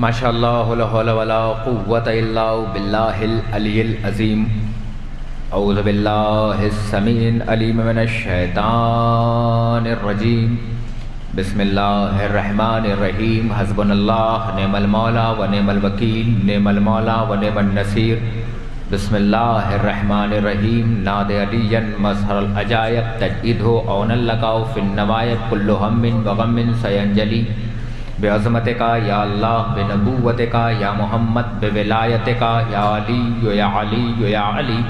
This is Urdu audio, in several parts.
ماشاء اللہ لا حول ولا قوۃ الا باللہ العلی العظیم۔ اعوذ باللہ السمیع العلیم من الشیطان الرجیم۔ بسم اللہ الرحمن الرحیم۔ حسبنا اللہ نعم المولا و نعم الوکیل، نعم المولا و نعم النصیر۔ بسم اللہ الرحمن الرحیم۔ ناد علی مظہر العجائب تجعیدہ عون لقاء فی النوائب کل ہم و غم سینجلی بعظمتک یا اللہ، بنبوتک یا محمد، بولایتک یا علی یا علی یا علی۔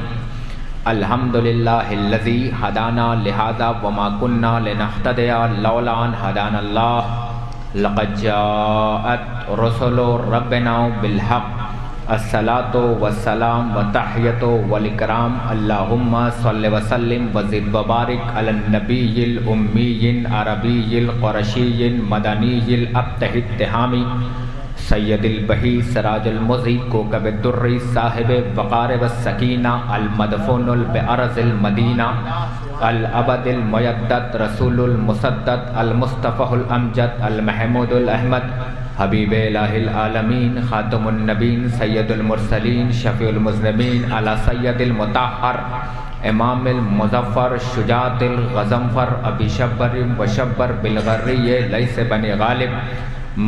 الحمدللہ الذی ہدانا لہذا وما کننا لنہتدی لولا ان ہدانا اللہ، لقد جاءت رسل ربنا بالحق، الصلاۃ والسلام والتحیۃ والاکرام، اللہم صل وسلم وزد وبارک علی النبی الامی عربی القرشی مدنی الابتہ التہامی، سید البہی سراج المضی کوکب الدری صاحب وقار والسکینہ، المدفون بأرض المدینہ، الابد المیدد رسول المسدد، المصطفى الامجد، المحمود الاحمد، حبیب الہ العالمین، خاتم النبین، سید المرسلین، شفیع المذنبین، علی سید المطہر، امام المظفر، شجاعت الغضنفر، ابی شبر و شبر بالغری لیس بن غالب،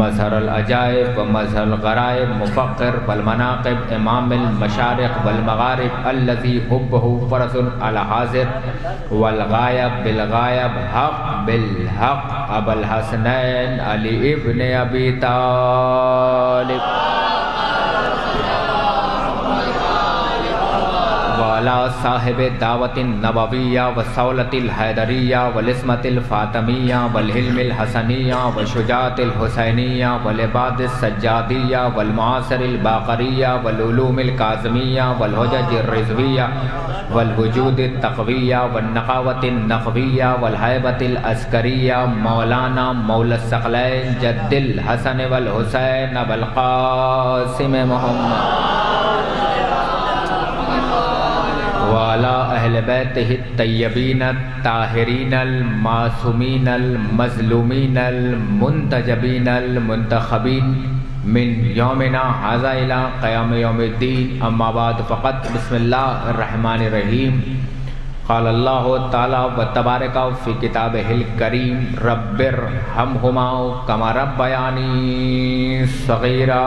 مظہر العجائب و مظہر الغرائب، مفقر والمناقب، امام المشارق والمغارب، الذی حبہ فرض علی حاضر والغائب بالغائب، حق بالحق، ابو الحسنین علی ابن ابی طالب، وعلی صاحب دعوت النبویہ وصولۃ الحیدریہ والعصمۃ الفاطمیہ والحلم الحسنیہ وشجاعت الحسینیہ والعباد السجادیہ والمعاصر الباقریہ والعلوم الکاظمیہ والحجج الرضویہ والوجود التقویہ والنقاوت النقویہ والہیبۃ العسکریہ، مولانا مولا الثقلین جد الحسن والحسین ابو القاسم محمد وعلی اہل بیتہ الطیبین الطاہرین المعصومین المظلومین المنتجبین المنتخبین من یومنا ھذا الی قیام یوم الدین، اما بعد فقط بسم اللہ الرحمن الرحیم۔ قال اللہ تعالی و تبارک فی کتابہ الکریم رب ارحمہما کما ربیانی صغیرا۔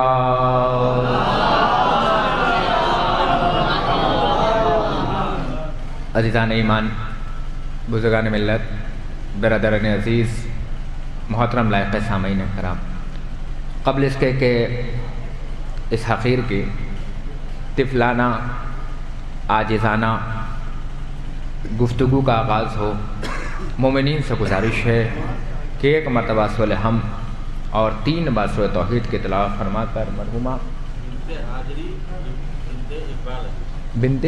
عزیزان ایمان، بزرگان ملت، برادران عزیز، محترم لائق سامعین کرام، قبل اس کے کہ اس حقیر کی طفلانہ عاجزانہ گفتگو کا آغاز ہو، مومنین سے گزارش ہے کہ ایک مرتبہ سورہ حمد اور 3 بار سورہ توحید کی تلاوت فرما کر مرحومہ بنت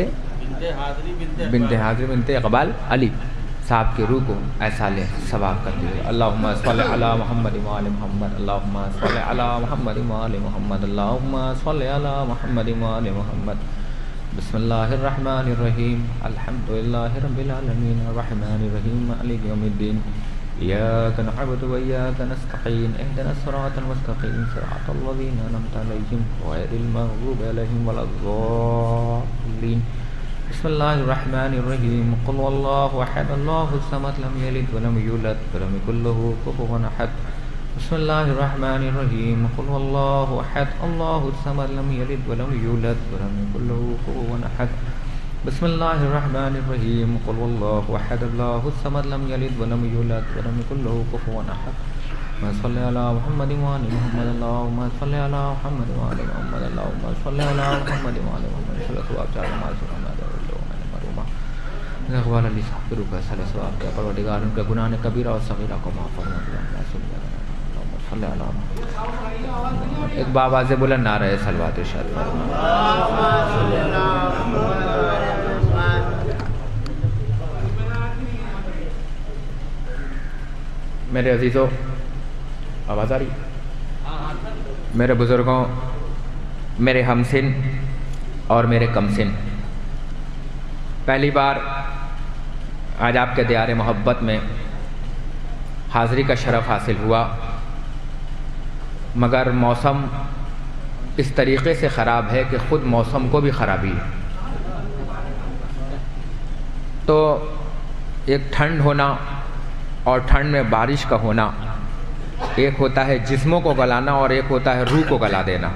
حاضری بنت اقبال علی صاحب کی روح کو ایسا لے ثواب کر دیجیے۔ اللہم صلی علی محمد و آل محمد، اللہم صلی علی محمد و آل محمد، اللہم صلی علی محمد و آل محمد۔ بسم اللہ الرحمن الرحیم، الحمدللہ رب العالمین، الرحمن الرحیم، مالک یوم الدین، ایاک نعبد و ایاک نستعین، اہدنا الصراط المستقیم، صراط الذین انعمت علیہم غیر المغضوب علیہم ولا الضالین۔ بسم اللہ الرحمن الرحیم، قل هو اللہ احد اللہ الصمد لم یلد ولم یولد ولم یکن له کفوا احد۔ بسم اللہ الرحمن الرحیم، قل هو اللہ احد اللہ الصمد لم یلد ولم یولد ولم یکن له کفوا احد۔ بسم اللہ الرحمن الرحیم، قل هو اللہ احد اللہ الصمد لم یلد ولم یولد ولم یکن له کفوا احد۔ اللہم صل علی محمد و آل محمد، اللہم صل علی محمد و آل محمد، اللہم صل علی محمد و آل محمد، صلی اللہ علیہ وسلم۔ اقبال علی صاحب کے روح کا صلی ثواب کیا، پروردگار ان کے گناہ کبیرہ اور صغیرہ کو معاف فرما۔ ایک بآواز بلند نعرہ صلوات ارشاد فرما۔ میرے عزیزوں، آواز آ رہی؟ میرے بزرگوں، میرے ہمسن اور میرے کمسن، پہلی بار آج آپ کے دیار محبت میں حاضری کا شرف حاصل ہوا، مگر موسم اس طریقے سے خراب ہے کہ خود موسم کو بھی خرابی ہے۔ تو ایک ٹھنڈ ہونا اور ٹھنڈ میں بارش کا ہونا، ایک ہوتا ہے جسموں کو گلانا اور ایک ہوتا ہے روح کو گلا دینا۔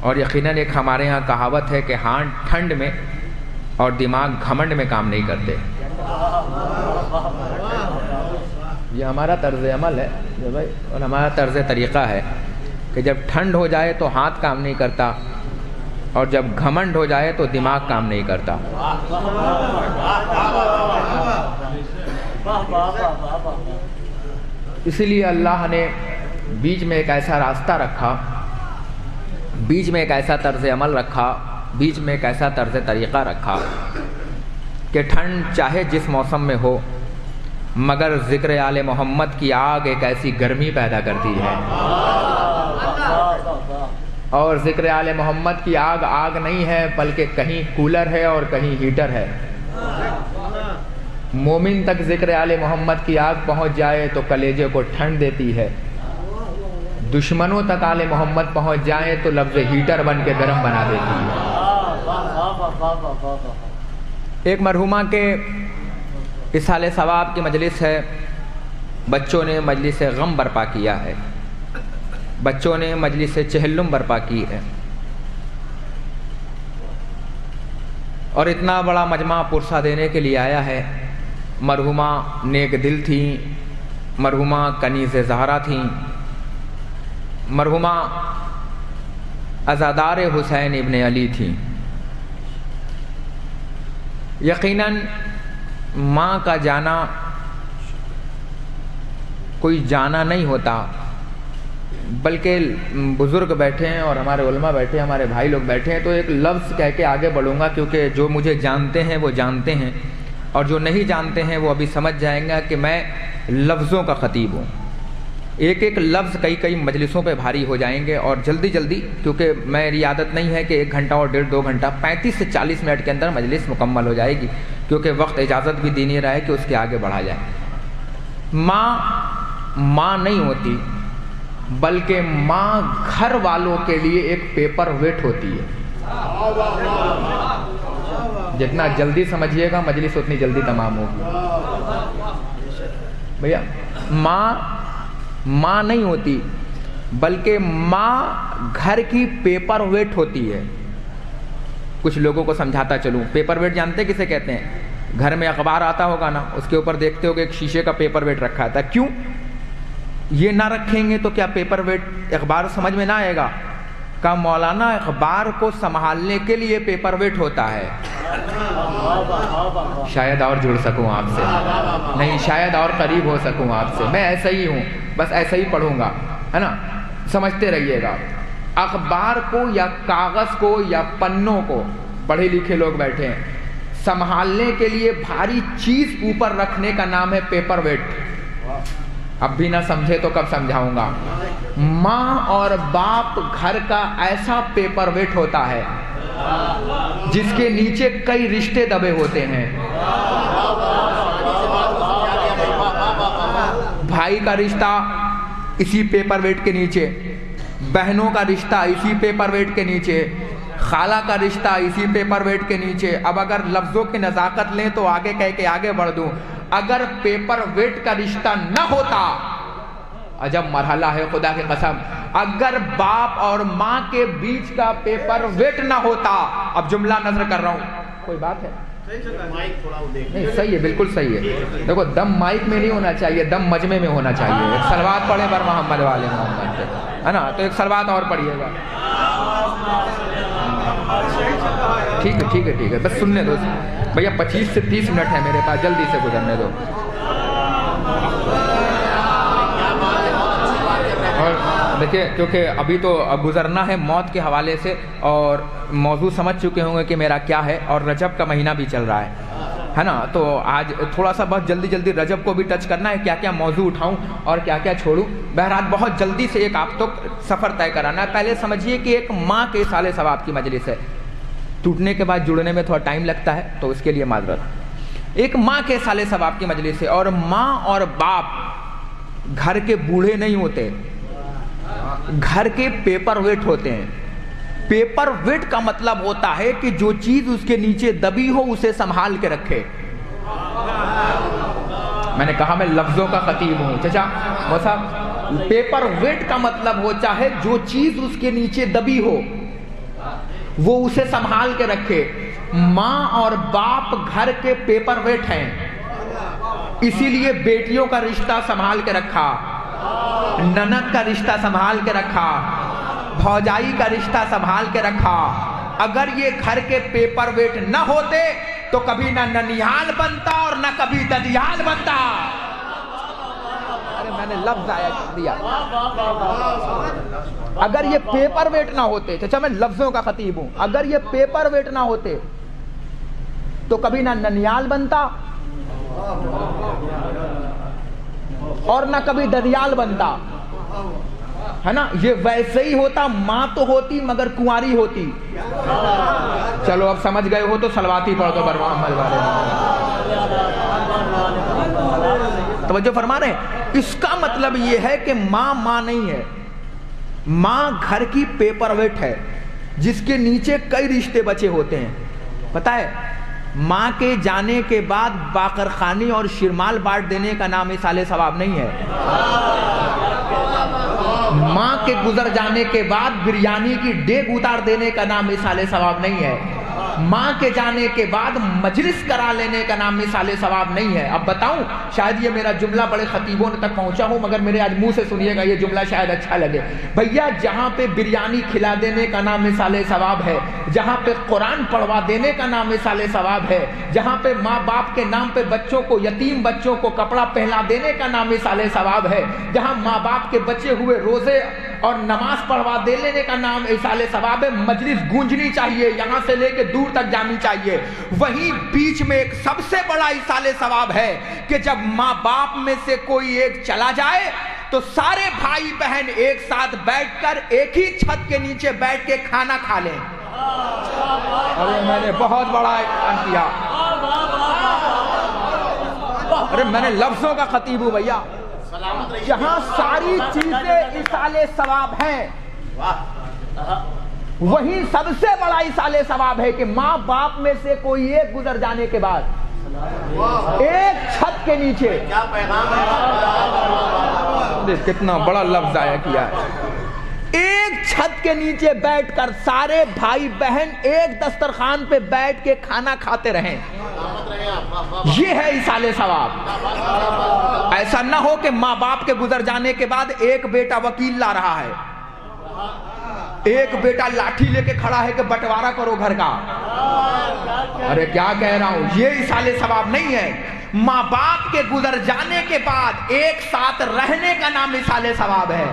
اور یقیناً ایک ہمارے ہاں کہاوت ہے کہ ہاں ٹھنڈ میں اور دماغ گھمنڈ میں کام نہیں کرتے۔ یہ ہمارا طرز عمل ہے بھائی، اور ہمارا طرز طریقہ ہے کہ جب ٹھنڈ ہو جائے تو ہاتھ کام نہیں کرتا اور جب گھمنڈ ہو جائے تو دماغ کام نہیں کرتا۔ اسی لیے اللہ نے بیچ میں ایک ایسا راستہ رکھا، بیچ میں ایک ایسا طرز عمل رکھا، بیچ میں ایک ایسا طرز طریقہ رکھا کہ ٹھنڈ چاہے جس موسم میں ہو، مگر ذکر آل محمد کی آگ ایک ایسی گرمی پیدا کرتی ہے۔ اور ذکر آل محمد کی آگ آگ نہیں ہے، بلکہ کہیں کولر ہے اور کہیں ہیٹر ہے۔ مومن تک ذکر آل محمد کی آگ پہنچ جائے تو کلیجے کو ٹھنڈ دیتی ہے، دشمنوں تک آل محمد پہنچ جائے تو لفظ ہیٹر بن کے گرم بنا دیتی ہے۔ ایک مرحومہ کے اصالِ ثواب کی مجلس ہے، بچوں نے مجلس غم برپا کیا ہے، بچوں نے مجلس چہلم برپا کی ہے، اور اتنا بڑا مجمع پرسہ دینے کے لیے آیا ہے۔ مرحومہ نیک دل تھیں، مرحومہ کنیز زہرا تھیں، مرحومہ عزادار حسین ابن علی تھیں۔ یقیناً ماں کا جانا کوئی جانا نہیں ہوتا، بلکہ بزرگ بیٹھے ہیں اور ہمارے علماء بیٹھے ہیں، ہمارے بھائی لوگ بیٹھے ہیں، تو ایک لفظ کہہ کے آگے بڑھوں گا، کیونکہ جو مجھے جانتے ہیں وہ جانتے ہیں اور جو نہیں جانتے ہیں وہ ابھی سمجھ جائیں گا کہ میں لفظوں کا خطیب ہوں۔ ایک ایک لفظ کئی مجلسوں پہ بھاری ہو جائیں گے، اور جلدی جلدی، کیونکہ میری عادت نہیں ہے کہ 1 گھنٹہ اور 1.5-2 گھنٹہ، 35 سے 40 منٹ کے اندر مجلس مکمل ہو جائے گی، کیونکہ وقت اجازت بھی دی نہیں رہا ہے کہ اس کے آگے بڑھا جائے۔ ماں نہیں ہوتی، بلکہ ماں گھر والوں کے لیے ایک پیپر ویٹ ہوتی ہے۔ جتنا جلدی سمجھیے گا مجلس اتنی جلدی تمام ہوگی۔ بھیا ماں نہیں ہوتی، بلکہ ماں گھر کی پیپر ویٹ ہوتی ہے۔ کچھ لوگوں کو سمجھاتا چلوں، پیپر ویٹ جانتے کسے کہتے ہیں؟ گھر میں اخبار آتا ہوگا نا، اس کے اوپر دیکھتے ہو کہ ایک شیشے کا پیپر ویٹ رکھا تھا۔ کیوں؟ یہ نہ رکھیں گے تو کیا پیپر ویٹ اخبار سمجھ میں نہ آئے گا؟ کہا مولانا اخبار کو سنبھالنے کے لیے پیپر ویٹ ہوتا ہے۔ شاید اور جڑ سکوں آپ سے، نہیں شاید اور قریب ہو سکوں آپ سے، میں ایسا ہی ہوں، بس ایسا ہی پڑھوں گا، ہے نا، سمجھتے رہیے گا۔ اخبار کو یا کاغذ کو یا پنوں کو، پڑھے لکھے لوگ بیٹھے ہیں، سنبھالنے کے لیے بھاری چیز اوپر رکھنے کا نام ہے پیپر ویٹ۔ اب بھی نہ سمجھے تو کب سمجھاؤں گا۔ ماں اور باپ گھر کا ایسا پیپر ویٹ ہوتا ہے جس کے نیچے کئی رشتے دبے ہوتے ہیں۔ بھائی کا رشتہ اسی پیپر ویٹ کے نیچے، بہنوں کا رشتہ اسی پیپر ویٹ کے نیچے، خالہ کا رشتہ اسی پیپر ویٹ کے نیچے۔ اب اگر لفظوں کی نزاکت لیں تو آگے کہہ کے آگے بڑھ دوں، اگر پیپر ویٹ کا رشتہ نہ ہوتا، عجب مرحلہ ہے خدا کی قسم، اگر باپ اور ماں کے بیچ کا پیپر ویٹ نہ ہوتا، اب جملہ نظر کر رہا ہوں، کوئی بات ہے؟ نہیں صحیح ہے، بالکل صحیح ہے۔ دیکھو دم مائک میں نہیں ہونا چاہیے، دم مجمع میں ہونا چاہیے۔ ایک صلوات پڑھیں بر محمد والے محمد پہ، ہے نا، تو ایک صلوات اور پڑھیے گا۔ ٹھیک ہے، بس سننے دو بھیا، 25 سے 30 منٹ ہے میرے پاس، جلدی سے گزرنے دو۔ اور دیکھیں، کیونکہ ابھی تو گزرنا ہے موت کے حوالے سے، اور موضوع سمجھ چکے ہوں گے کہ میرا کیا ہے، اور رجب کا مہینہ بھی چل رہا ہے نا، تو آج تھوڑا سا بہت جلدی رجب کو بھی ٹچ کرنا ہے، کیا کیا موضوع اٹھاؤں اور کیا کیا چھوڑوں۔ بہرحال بہت جلدی سے ایک آپ تک سفر طے کرانا ہے۔ پہلے سمجھیے کہ ایک ماں کے اصالِ ثواب کی مجلس ہے، ٹوٹنے کے بعد جڑنے میں تھوڑا ٹائم لگتا ہے، تو اس کے لیے معذرت۔ ایک ماں کے اصالِ ثواب کی مجلس ہے، اور ماں اور باپ گھر کے بوڑھے نہیں ہوتے، گھر کے پیپر ویٹ ہوتے ہیں. پیپر ویٹ کا مطلب ہوتا ہے کہ جو چیز اس کے نیچے دبی ہو اسے سنبھال کے رکھے. میں نے کہا میں لفظوں کا خطیب ہوں چچا صاحب. پیپر ویٹ کا مطلب ہوتا ہے جو چیز اس کے نیچے دبی ہو وہ اسے سنبھال کے رکھے. ماں اور باپ گھر کے پیپر ویٹ ہیں, اسی لیے بیٹیوں کا رشتہ سنبھال کے رکھا, نند کا رشتہ سنبھال کے رکھا, بھوجائی کا رشتہ سنبھال کے رکھا. اگر یہ گھر کے پیپر ویٹ نہ ہوتے تو کبھی نہ ننیال بنتا اور نہ کبھی ددیال بنتا. ارے میں نے لفظ آیا دیا. اگر یہ پیپر ویٹ نہ ہوتے, چچا میں لفظوں کا خطیب ہوں, اگر یہ پیپر ویٹ نہ ہوتے تو کبھی نہ ننیال بنتا اور نہ کبھی ددیال بنتا, ہے نا. یہ ویسے ہی ہوتا, ماں تو ہوتی مگر کنواری ہوتی. چلو اب سمجھ گئے ہو تو صلواتی پڑھ دو بر محمد والے. توجہ فرما رہے ہیں. اس کا مطلب یہ ہے کہ ماں نہیں ہے, ماں گھر کی پیپر ویٹ ہے جس کے نیچے کئی رشتے بچے ہوتے ہیں. پتہ ہے ماں کے جانے کے بعد باقر خانی اور شرمال بانٹ دینے کا نام اصال ثواب نہیں ہے. ماں کے گزر جانے کے بعد بریانی کی ڈیگ اتار دینے کا نام اصال ثواب نہیں ہے. ماں کے جانے کے بعد مجلس کرا لینے کا نام مثال ثواب نہیں ہے. اب بتاؤں, شاید یہ میرا جملہ بڑے خطیبوں تک پہنچا ہوں مگر میرے آج منہ سے سنیے گا, یہ جملہ شاید اچھا لگے. بھیا جہاں پہ بریانی کھلا دینے کا نام مثال ثواب ہے, جہاں پہ قرآن پڑھوا دینے کا نام مثال ثواب ہے, جہاں پہ ماں باپ کے نام پہ بچوں کو, یتیم بچوں کو کپڑا پہنا دینے کا نام مثال ثواب ہے, جہاں ماں باپ کے بچے ہوئے روزے اور نماز پڑھوا دے لینے کا نام اصال ثواب ہے, مجلس گونجنی چاہیے, یہاں سے لے کے دور تک جانی چاہیے. وہیں بیچ میں ایک سب سے بڑا اصال ثواب ہے کہ جب ماں باپ میں سے کوئی ایک چلا جائے تو سارے بھائی بہن ایک ساتھ بیٹھ کر ایک ہی چھت کے نیچے بیٹھ کے کھانا کھا لیں. ارے میں نے بہت بڑا اعلان کیا, ارے میں نے لفظوں کا خطیب ہوں بھیا. جہاں ساری چیزیں اصال ثواب ہیں وہیں سب سے بڑا اصال ثواب ہے کہ ماں باپ میں سے کوئی ایک گزر جانے کے بعد ایک چھت کے نیچے, کتنا بڑا لفظ آیا کیا ہے, ایک چھت کے نیچے بیٹھ کر سارے بھائی بہن ایک دسترخوان پہ بیٹھ کے کھانا کھاتے رہیں. یہ ہے اصال ثواب. ایسا نہ ہو کہ ماں باپ کے گزر جانے کے بعد ایک بیٹا وکیل لا رہا ہے, ایک بیٹا لاٹھی لے کے کھڑا ہے کہ بٹوارا کرو گھر کا. ارے کیا کہہ رہا ہوں, یہ اصال ثواب نہیں ہے. ماں باپ کے گزر جانے کے بعد ایک ساتھ رہنے کا نام اصال ثواب ہے.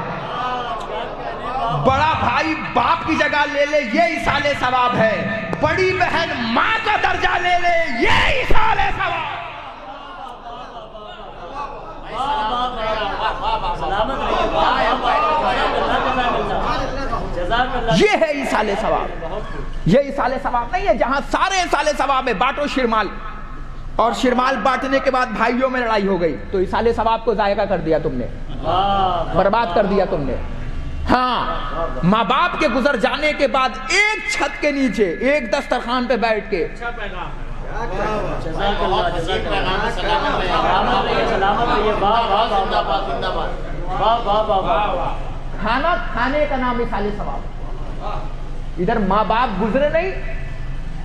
بڑا بھائی باپ کی جگہ لے لے, یہ اصال ثواب ہے. بڑی بہن ماں کا درجہ لے لے, یہ اصال ثواب. یہ ہے اصال ثواب. یہ اصال ثواب نہیں ہے جہاں سارے اصال ثواب ہے. بانٹو شرمال, اور شرمال بانٹنے کے بعد بھائیوں میں لڑائی ہو گئی تو اصال ثواب کو ضائع کر دیا تم نے, برباد کر دیا تم نے. ہاں, ماں باپ کے گزر جانے کے بعد ایک چھت کے نیچے ایک دسترخوان پہ بیٹھ کے کھانا کھانے کا نام اصال ثواب. ادھر ماں باپ گزرے نہیں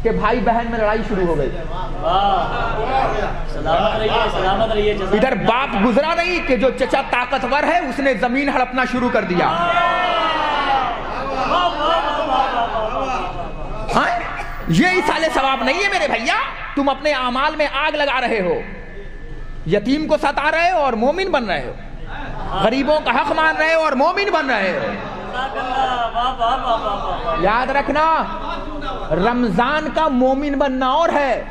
کہ بھائی بہن میں لڑائی شروع ہو گئی, ادھر باپ گزرا نہیں کہ جو چچا طاقتور ہے اس نے زمین ہڑپنا شروع کر دیا. یہ اصال ثواب نہیں ہے میرے بھیا. تم اپنے اعمال میں آگ لگا رہے ہو, یتیم کو ستا رہے ہو اور مومن بن رہے ہو, غریبوں کا حق مان رہے ہو اور مومن بن رہے ہو. یاد رکھنا, رمضان کا مومن بننا اور ہے,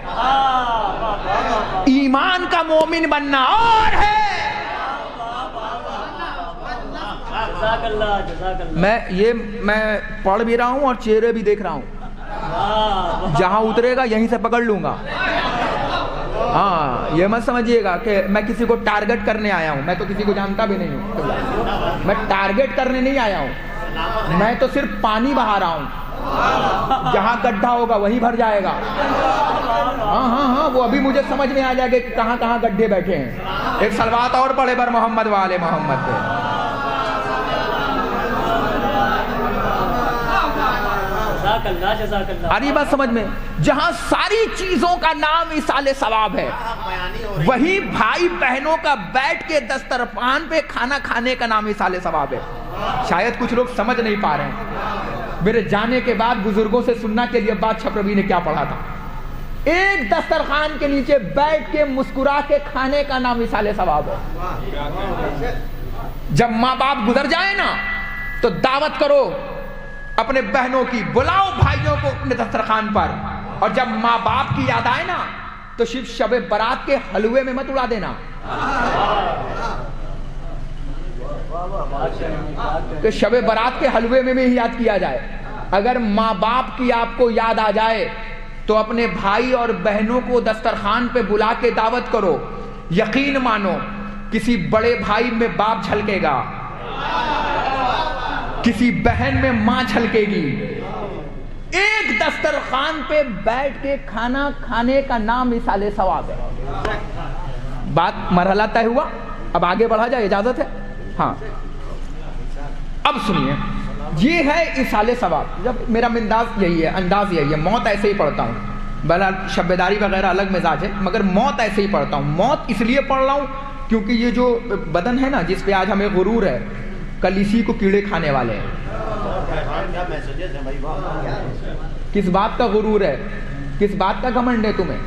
ایمان کا مومن بننا اور ہے. میں پڑھ بھی رہا ہوں اور چہرے بھی دیکھ رہا ہوں, جہاں اترے گا یہیں سے پکڑ لوں گا. ہاں, یہ مت سمجھیے گا کہ میں کسی کو ٹارگٹ کرنے آیا ہوں, میں تو کسی کو جانتا بھی نہیں ہوں, میں ٹارگٹ کرنے نہیں آیا ہوں. میں تو صرف پانی بہا رہا ہوں، جہاں گڈھا ہوگا وہیں بھر جائے گا۔ ہاں ہاں ہاں، وہ ابھی مجھے سمجھ میں آ جائے گا کہ کہاں کہاں گڈھے بیٹھے ہیں۔ ایک صلوات اور پڑھے بر محمد والے محمد پہ۔ آ رہی بات سمجھ میں؟ جہاں ساری چیزوں کا نام ایصال ثواب ہے، وہی بھائی بہنوں کا بیٹھ کے دسترخوان پہ کھانا کھانے کا نام ایصال ثواب ہے۔ شاید کچھ لوگ سمجھ نہیں پا رہے ہیں۔ میرے جانے کے بعد بزرگوں سے سننا کہ یہ بات چھپربی نے کیا پڑھا تھا۔ ایک دسترخوان کے نیچے بیٹھ کے مسکرا کے کھانے کا نام ایصال ثواب ہے۔ جب ماں باپ گزر جائیں نا تو دعوت کرو اپنے بہنوں کی، بلاؤ بھائیوں کو اپنے دسترخوان پر، اور جب ماں باپ کی یاد آئے نا تو صرف شب برات کے حلوے میں مت اڑا دینا، کہ شب برات کے حلوے میں بھی یاد کیا جائے۔ اگر ماں باپ کی آپ کو یاد آ جائے تو اپنے بھائی اور بہنوں کو دسترخوان پہ بلا کے دعوت کرو۔ یقین مانو کسی بڑے بھائی میں باپ جھلکے گا، کسی بہن میں ماں جھلکے گی۔ ایک دسترخوان پہ بیٹھ کے کھانا کھانے کا نام ایصال ثواب ہے۔ بات مرحلہ طے ہوا، اب آگے بڑھا جائے، اجازت ہے؟ ہاں اب سنیے، یہ ہے ایصال ثواب۔ جب میرا انداز یہی ہے، موت ایسے ہی پڑھتا ہوں، بہرحال شبیداری وغیرہ الگ مزاج ہے، مگر موت ایسے ہی پڑھتا ہوں۔ موت اس لیے پڑھ رہا ہوں کیونکہ یہ جو بدن ہے نا جس پہ آج ہمیں غرور ہے، کل اسی کو کیڑے کھانے والے ہیں۔ کس بات کا غرور ہے، کس بات کا گھمنڈ ہے تمہیں؟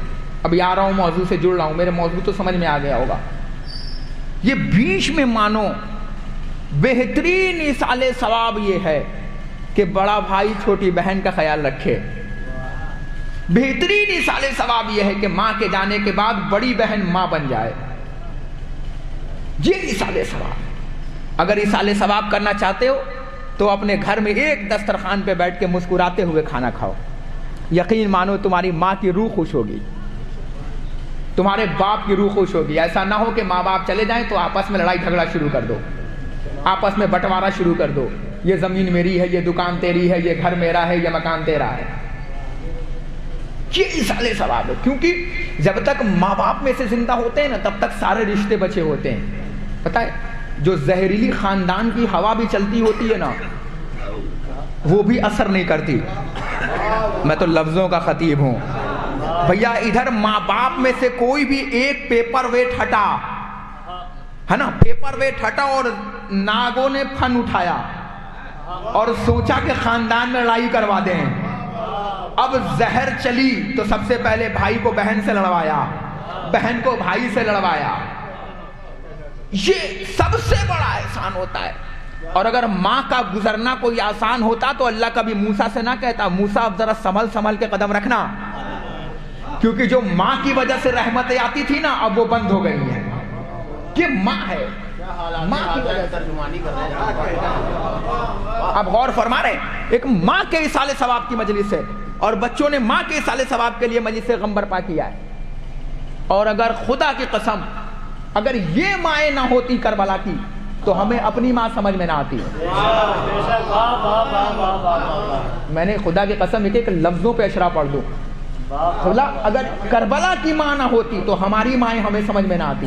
ابھی آ رہا ہوں، موضوع سے جڑ رہا ہوں، میرے موضوع تو سمجھ میں آ گیا ہوگا۔ یہ بیچ میں مانو بہترین ایصال ثواب یہ ہے کہ بڑا بھائی چھوٹی بہن کا خیال رکھے۔ بہترین ایصال ثواب یہ ہے کہ ماں کے جانے کے بعد بڑی بہن ماں بن جائے۔ یہ ایصال ثواب۔ اگر ایصال ثواب کرنا چاہتے ہو تو اپنے گھر میں ایک دسترخوان پہ بیٹھ کے مسکراتے ہوئے کھانا کھاؤ۔ یقین مانو تمہاری ماں کی روح خوش ہوگی، تمہارے باپ کی روح خوش ہوگی۔ ایسا نہ ہو کہ ماں باپ چلے جائیں تو آپس میں لڑائی جھگڑا شروع کر دو، آپس میں بٹوارا شروع کر دو، یہ زمین میری ہے، یہ دکان تیری ہے، یہ گھر میرا ہے، یہ مکان تیرا ہے۔ یہ ایصال ثواب ہے، کیونکہ جب تک ماں باپ میں سے زندہ ہوتے ہیں نا تب تک سارے رشتے بچے ہوتے ہیں۔ پتہ ہے جو زہریلی خاندان کی ہوا بھی چلتی ہوتی ہے نا وہ بھی اثر نہیں کرتی۔ میں تو لفظوں کا خطیب ہوں بھیا، ادھر ماں باپ میں سے کوئی بھی ایک پیپر ویٹ ہٹا ہے نا، پیپر ویٹ ہٹا اور ناگوں نے پھن اٹھایا اور سوچا کہ خاندان میں لڑائی کروا دیں۔ اب زہر چلی تو سب سے پہلے بھائی کو بہن سے لڑوایا، بہن کو بھائی سے لڑوایا۔ یہ سب سے بڑا احسان ہوتا ہے۔ اور اگر ماں کا گزرنا کوئی آسان ہوتا تو اللہ کبھی موسیٰ سے نہ کہتا موسیٰ اب ذرا سنبھل کے قدم رکھنا، کیونکہ جو ماں کی وجہ سے رحمتیں آتی تھی نا اب وہ بند ہو گئی ہیں۔ یہ ماں ہے، ماں کی وجہ سے۔ اب غور فرما رہے ایک ماں کے ایصال ثواب کی مجلس ہے، اور بچوں نے ماں کے ایصال ثواب کے لیے مجلس غم برپا کیا ہے۔ اور اگر خدا کی قسم اگر یہ مائیں نہ ہوتی کربلا کی تو ہمیں اپنی ماں سمجھ میں نہ آتی۔ میں نے خدا کی قسم ایک لفظوں پہ اشرا پڑھ دوں، خدا اگر کربلا کی ماں نہ ہوتی تو ہماری مائیں ہمیں سمجھ میں نہ آتی۔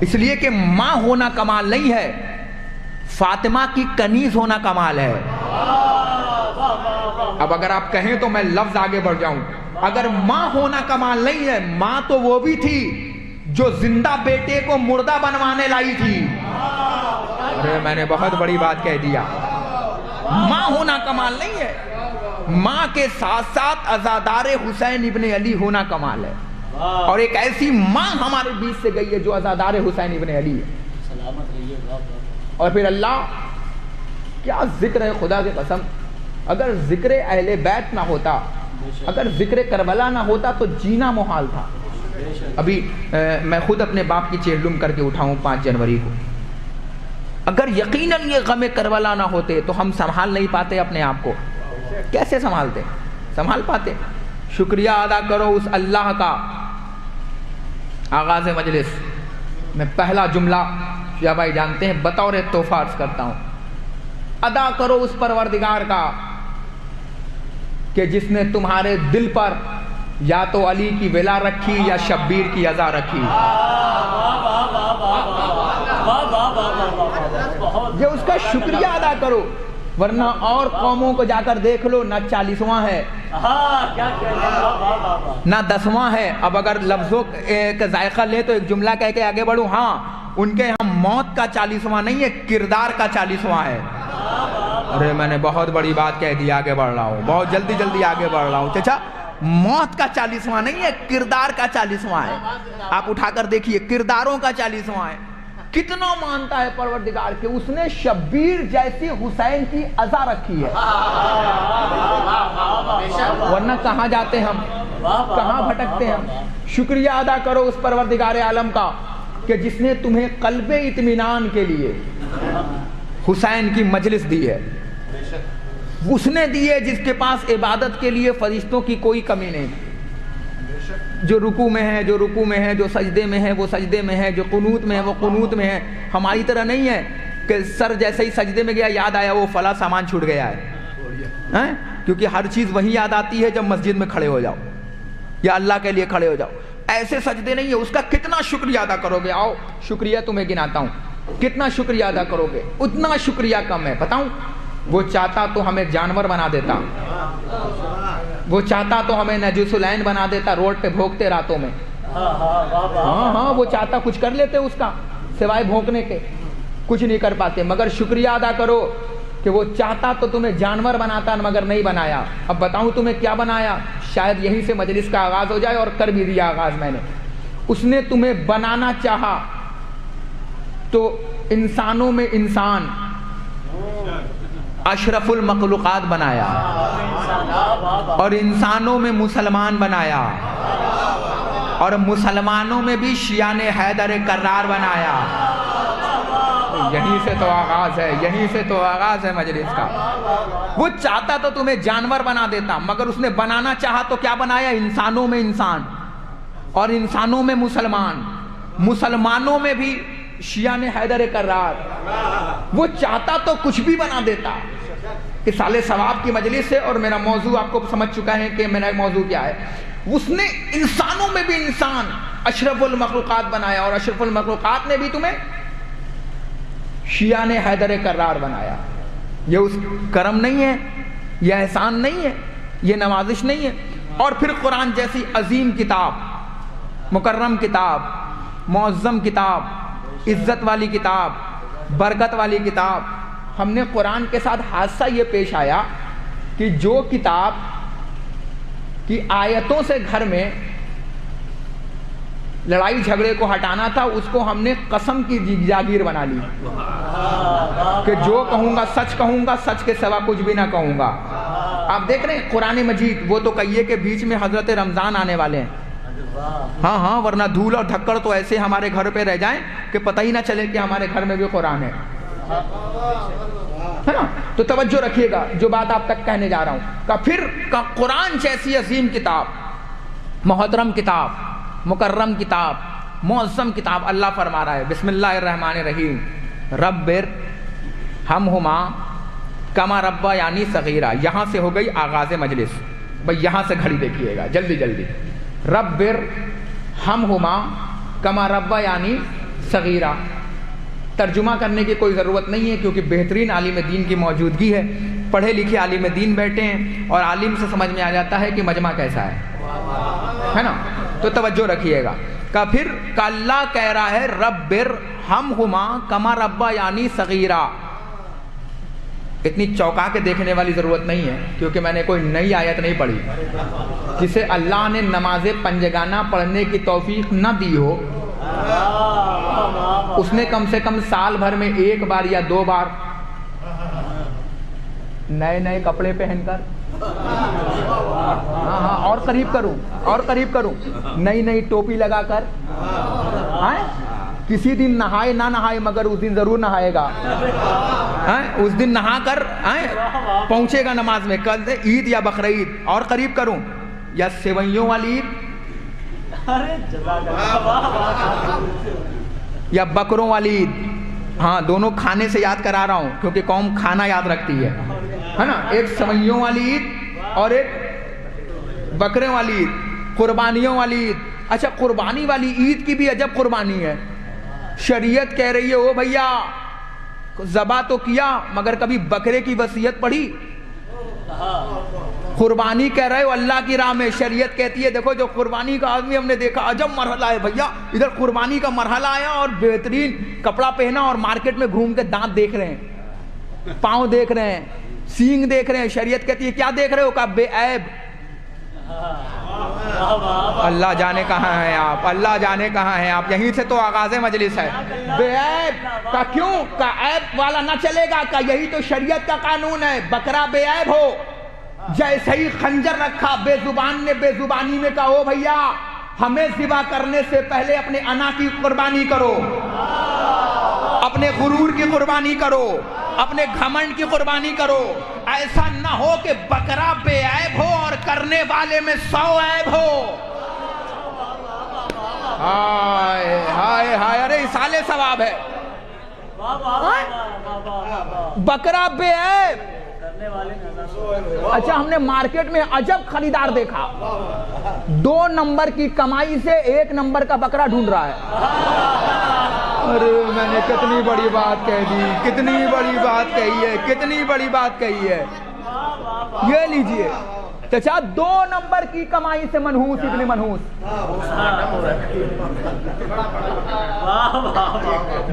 اس لیے کہ ماں ہونا کمال نہیں ہے، فاطمہ کی کنیز ہونا کمال ہے۔ اب اگر آپ کہیں تو میں لفظ آگے بڑھ جاؤں، اگر ماں ہونا کمال نہیں ہے، ماں تو وہ بھی تھی جو زندہ بیٹے کو مردہ بنوانے لائی تھی۔ ارے میں نے بہت بڑی بات کہہ دیا۔ ماں ہونا کمال نہیں ہے، ماں کے ساتھ ساتھ عزادار حسین ابن علی ہونا کمال ہے۔ اور ایک ایسی ماں ہمارے بیچ سے گئی ہے جو عزادار حسین ابن علی ہے۔ اور پھر اللہ کیا ذکر ہے خدا کی قسم، اگر ذکر اہل بیت نہ ہوتا، اگر ذکر کربلا نہ ہوتا تو جینا محال تھا۔ ابھی میں خود اپنے باپ کی چیلم کر کے اٹھاؤں 5 جنوری کو، اگر یقیناً یہ غم کربلا نہ ہوتے تو ہم سنبھال نہیں پاتے اپنے آپ کو۔ کیسے سنبھال پاتے؟ شکریہ ادا کرو اس اللہ کا۔ آغاز مجلس میں پہلا جملہ یا بھائی جانتے ہیں بطور تحفہ عرض کرتا ہوں، ادا کرو اس پروردگار کا کہ جس نے تمہارے دل پر یا تو علی کی ولا رکھی یا شبیر کی عزا رکھی. یہ اس کا شکریہ ادا کرو، ورنہ اور قوموں کو جا کر دیکھ لو، نہ 40واں ہے نہ 10واں ہے. اب اگر لفظوں کا ذائقہ لے تو ایک جملہ کہہ کے آگے بڑھوں، ہاں ان کے ہم موت کا 40واں نہیں ہے، کردار کا 40واں ہے. ارے میں نے بہت بڑی بات کہہ دی، آگے بڑھ رہا ہوں، بہت جلدی آگے بڑھ رہا ہوں. چچا موت کا 40واں نہیں ہے، کردار کا 40واں ہے. آپ اٹھا کر دیکھیے، کرداروں کا 40واں ہے. کتنا مانتا ہے پروردگار کہ اس نے شبیر جیسی حسین کی عزا رکھی ہے. ورنہ کہاں جاتے ہم، کہاں بھٹکتے ہم. شکریہ ادا کرو اس پروردگار عالم کا کہ جس نے تمہیں قلب اطمینان کے لیے حسین کی مجلس دی ہے. اس نے دی ہے جس کے پاس عبادت کے لیے فرشتوں کی کوئی کمی نہیں. جو رکوع میں ہے، جو رکوع میں ہے، جو سجدے میں ہے وہ سجدے میں ہے، جو قنوت میں ہے وہ قنوت میں ہے. ہماری طرح نہیں ہے کہ سر جیسے ہی سجدے میں گیا یاد آیا وہ فلاں سامان چھوٹ گیا ہے. کیونکہ ہر چیز وہی یاد آتی ہے جب مسجد میں کھڑے ہو جاؤ یا اللہ کے لیے کھڑے ہو جاؤ. ایسے سجدے نہیں ہے. اس کا کتنا شکریہ ادا کرو گے. آؤ شکریہ تمہیں گناتا ہوں، کتنا شکریہ ادا کرو گے. اتنا شکریہ کم ہے. بتاؤں، وہ چاہتا تو ہمیں جانور بنا دیتا، وہ چاہتا تو ہمیں نجس العین بنا دیتا، روڈ پہ بھونکتے راتوں میں. ہاں وہ چاہتا کچھ کر لیتے اس کا سوائے بھونکنے کے، کچھ نہیں کر پاتے. مگر شکریہ ادا کرو کہ وہ چاہتا تو تمہیں جانور بناتا مگر نہیں بنایا. اب بتاؤں تمہیں کیا بنایا؟ شاید یہیں سے مجلس کا آغاز ہو جائے، اور کر بھی دیا آغاز میں نے. اس نے تمہیں بنانا چاہا تو انسانوں میں انسان اشرف المخلوقات بنایا، اور انسانوں میں مسلمان بنایا، اور مسلمانوں میں بھی شیعان حیدر کرار بنایا. یہیں سے تو آغاز ہے، یہیں سے تو آغاز ہے مجلس کا. وہ چاہتا تو تمہیں جانور بنا دیتا، مگر اس نے بنانا چاہا تو کیا بنایا؟ انسانوں میں انسان، اور انسانوں میں مسلمان، مسلمانوں میں بھی شیعان حیدر کرار. وہ چاہتا تو کچھ بھی بنا دیتا. اصالہ ثواب کی مجلس ہے، اور میرا موضوع آپ کو سمجھ چکا ہے کہ میرا موضوع کیا ہے. اس نے انسانوں میں بھی انسان اشرف المخلوقات بنایا، اور اشرف المخلوقات نے بھی تمہیں شیعان حیدر کرار بنایا. یہ اس کرم نہیں ہے، یہ احسان نہیں ہے، یہ نوازش نہیں ہے. اور پھر قرآن جیسی عظیم کتاب، مکرم کتاب، معظم کتاب، عزت والی کتاب، برکت والی کتاب. ہم نے قرآن کے ساتھ حادثہ یہ پیش آیا کہ جو کتاب کی آیتوں سے گھر میں لڑائی جھگڑے کو ہٹانا تھا، اس کو ہم نے قسم کی جاگیر بنا لی کہ جو کہوں گا سچ کہوں گا، سچ کے سوا کچھ بھی نہ کہوں گا. آپ دیکھ رہے ہیں قرآن مجید، وہ تو کہیے کہ بیچ میں حضرت رمضان آنے والے ہیں. ہاں ورنہ دھول اور دھکڑ تو ایسے ہمارے گھر پہ رہ جائیں کہ پتہ ہی نہ چلے کہ ہمارے گھر میں بھی قرآن ہے نا. تو توجہ رکھیے گا جو بات آپ تک کہنے جا رہا ہوں. پھر قرآن جیسی عظیم کتاب، محترم کتاب، مکرم کتاب، معظم کتاب، اللہ فرما رہا ہے بسم اللہ الرحمن الرحیم، رب ارحمہما کما ربا یعنی صغیرہ. یہاں سے ہو گئی آغاز مجلس. بھئی یہاں سے گھڑی دیکھیے گا جلدی. رب ارحمہما کما ربا یعنی صغیرہ. ترجمہ کرنے کی کوئی ضرورت نہیں ہے کیونکہ بہترین عالم دین کی موجودگی ہے. پڑھے لکھے عالم دین بیٹھے ہیں اور عالم سے سمجھ میں آ جاتا ہے کہ مجمع کیسا ہے نا. تو توجہ رکھیے گا. پھر اللہ کہہ رہا ہے رب ارحمہما کما ربا یعنی صغیرہ. اتنی چوکا کے دیکھنے والی ضرورت نہیں ہے کیونکہ میں نے کوئی نئی آیت نہیں پڑھی. جسے اللہ نے نماز پنجگانہ پڑھنے کی توفیق نہ دی ہو، اس نے کم سے کم سال بھر میں ایک بار یا دو بار نئے کپڑے پہن کر، ہاں اور قریب کروں نئی ٹوپی لگا کر، کسی دن نہائے نہ نہائے مگر اس دن ضرور نہائے گا. اس دن نہا کر پہنچے گا نماز میں. کل عید یا بقرعید اور قریب کروں یا سیوئیوں والی عید یا بکروں والی عید ہاں دونوں کھانے سے یاد کرا رہا ہوں کیونکہ قوم کھانا یاد رکھتی ہے نا. ایک سوئیوں والی عید اور ایک بکرے والی عید, قربانیوں والی عید. اچھا قربانی والی عید کی بھی عجب قربانی ہے. شریعت کہہ رہی ہے او بھیا ذبح تو کیا مگر کبھی بکرے کی وصیت پڑھی؟ قربانی کہہ رہے ہو اللہ کی راہ میں, شریعت کہتی ہے دیکھو جو قربانی کا آدمی ہم نے دیکھا عجب مرحلہ ہے بھیا, ادھر قربانی کا مرحلہ آیا اور بہترین کپڑا پہنا اور مارکیٹ میں گھوم کے دانت دیکھ رہے ہیں, پاؤں دیکھ رہے ہیں, سینگ دیکھ رہے ہیں. شریعت کہتی ہے کیا دیکھ رہے ہو؟ کہا بے عیب. اللہ جانے کہاں ہیں آپ, اللہ جانے کہاں ہیں آپ, یہیں سے تو آغاز مجلس ہے. بے عیب کا کیوں؟ کا عیب والا نہ چلے گا, کا یہی تو شریعت کا قانون ہے. بکرا بے عیب ہو, جیسے ہی خنجر رکھا بے زبان نے بے زبانی میں کہا او بھیا ہمیں ذبح کرنے سے پہلے اپنے انا کی قربانی کرو, اپنے غرور کی قربانی کرو, اپنے گھمنڈ کی قربانی کرو. ایسا نہ ہو کہ بکرا بے عیب ہو اور کرنے والے میں 100 عیب ہو. ہائے ہائے ہائے, ارے اصال ثواب ہے. بکرا بے عیب. اچھا ہم نے مارکیٹ میں عجب خریدار دیکھا, 2 نمبر کی کمائی سے 1 نمبر کا بکرا ڈھونڈ رہا ہے. ارے میں نے کتنی بڑی بات کہہ دی, کتنی بڑی بات کہی ہے, کتنی بڑی بات کہی ہے. یہ لیجئے چچا 2 نمبر کی کمائی سے منحوس, اتنے منحوس.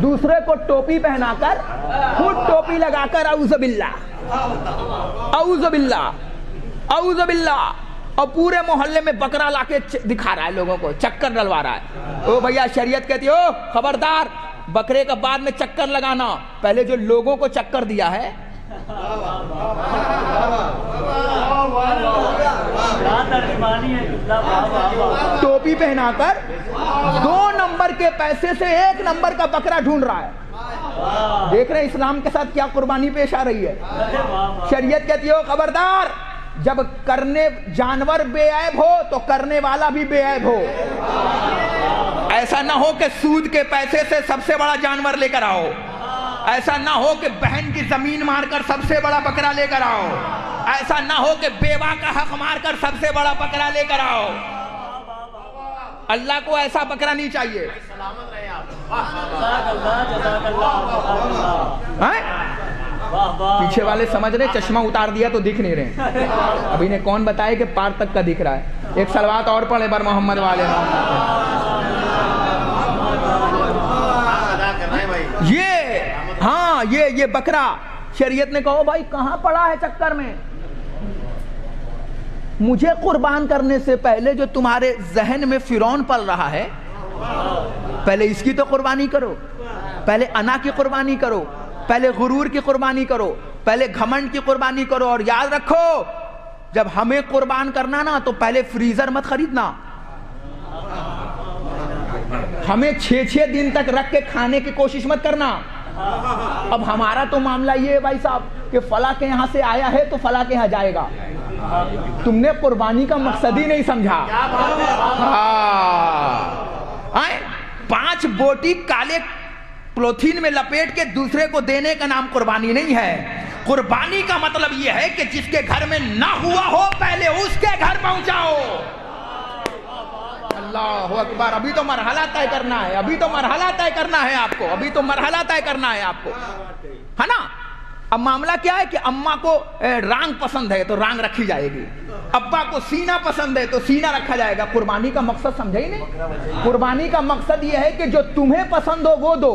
دوسرے کو ٹوپی پہنا کر خود ٹوپی لگا کر اعوذ باللہ اعوذ باللہ اعوذ باللہ, اور پورے محلے میں بکرا لا کے دکھا رہا ہے لوگوں کو, چکر ڈلوا رہا ہے. او بھیا شریعت کہتی ہو خبردار, بکرے کا بعد میں چکر لگانا, پہلے جو لوگوں کو چکر دیا ہے ٹوپی پہنا کر 2 نمبر کے پیسے سے 1 نمبر کا بکرا ڈھونڈ رہا ہے. دیکھ رہے ہیں اسلام کے ساتھ کیا قربانی پیش آ رہی ہے. شریعت کہتی ہو خبردار, جب کرنے جانور بے عیب ہو تو کرنے والا بھی بے عیب ہو. ایسا نہ ہو کہ سود کے پیسے سے سب سے بڑا جانور لے کر آؤ, ایسا نہ ہو کہ بہن کی زمین مار کر سب سے بڑا بکرا لے کر آؤ, ایسا نہ ہو کہ بیوہ کا حق مار کر سب سے بڑا بکرا لے کر آؤ. اللہ کو ایسا بکرا نہیں چاہیے. پیچھے والے سمجھ رہے چشمہ اتار دیا تو دکھ نہیں رہے. ابھی نے کون بتایا کہ پار تک کا دکھ رہا ہے. ایک صلوات اور پڑھے بر محمد والے. یہ ہاں یہ بکرا شریعت نے کہو بھائی کہاں پڑا ہے چکر میں. مجھے قربان کرنے سے پہلے جو تمہارے ذہن میں فرعون پل رہا ہے, پہلے اس کی تو قربانی کرو, پہلے انا کی قربانی کرو, پہلے غرور کی قربانی کرو, پہلے گھمنڈ کی قربانی کرو. اور یاد رکھو جب ہمیں قربان کرنا نا تو پہلے فریزر مت خریدنا, ہمیں 6 دن تک رکھ کے کھانے کی کوشش مت کرنا. اب ہمارا تو معاملہ یہ ہے بھائی صاحب کہ فلاں کے یہاں سے آیا ہے تو فلاں کے یہاں جائے گا. تم نے قربانی کا مقصد ہی نہیں سمجھا. 5 بوٹی کالے پلوتھین میں لپیٹ کے دوسرے کو دینے کا نام قربانی نہیں ہے. قربانی کا مطلب یہ ہے کہ جس کے گھر میں نہ ہوا ہو پہلے اس کے گھر پہنچاؤ. اللہ اکبر. ابھی تو مرحلہ طے کرنا ہے, ابھی تو مرحلہ طے کرنا ہے آپ کو, ابھی تو مرحلہ طے کرنا ہے آپ کو, ہے نا. اب معاملہ کیا ہے کہ اماں کو رانگ پسند ہے تو رانگ رکھی جائے گی, ابا کو سینہ پسند ہے تو سینہ رکھا جائے گا. قربانی کا مقصد سمجھا ہی نہیں. قربانی کا مقصد یہ ہے کہ جو تمہیں پسند ہو وہ دو.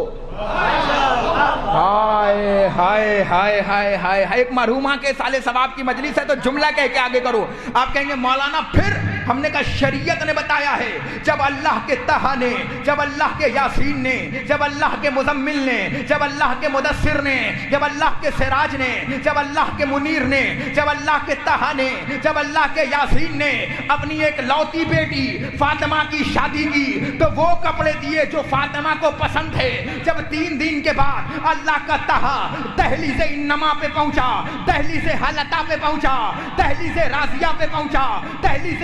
ہائے ہائے ہائے ہائے ہائے. ایک مرحومہ کے سال ثواب کی مجلس ہے تو جملہ کہہ کے آگے کرو. آپ کہیں گے مولانا پھر ہم نے کہا شریعت نے بتایا ہے جب اللہ کے طہ نے, جب اللہ کے یاسین نے, جب اللہ کے مزمل نے, جب اللہ کے مدثر نے, جب اللہ کے سراج نے, جب اللہ کے منیر نے, جب اللہ کے طہ نے, جب اللہ کے یاسین نے اپنی ایک لوتی بیٹی فاطمہ کی شادی کی تو وہ کپڑے دیے جو فاطمہ کو پسند تھے. جب 3 دن کے بعد اللہ کا طہ دہلیز انما پہ پہنچا, دہلیز حلطہ پہ پہنچا, دہلیز راضیہ پہ پہنچا, دہلیز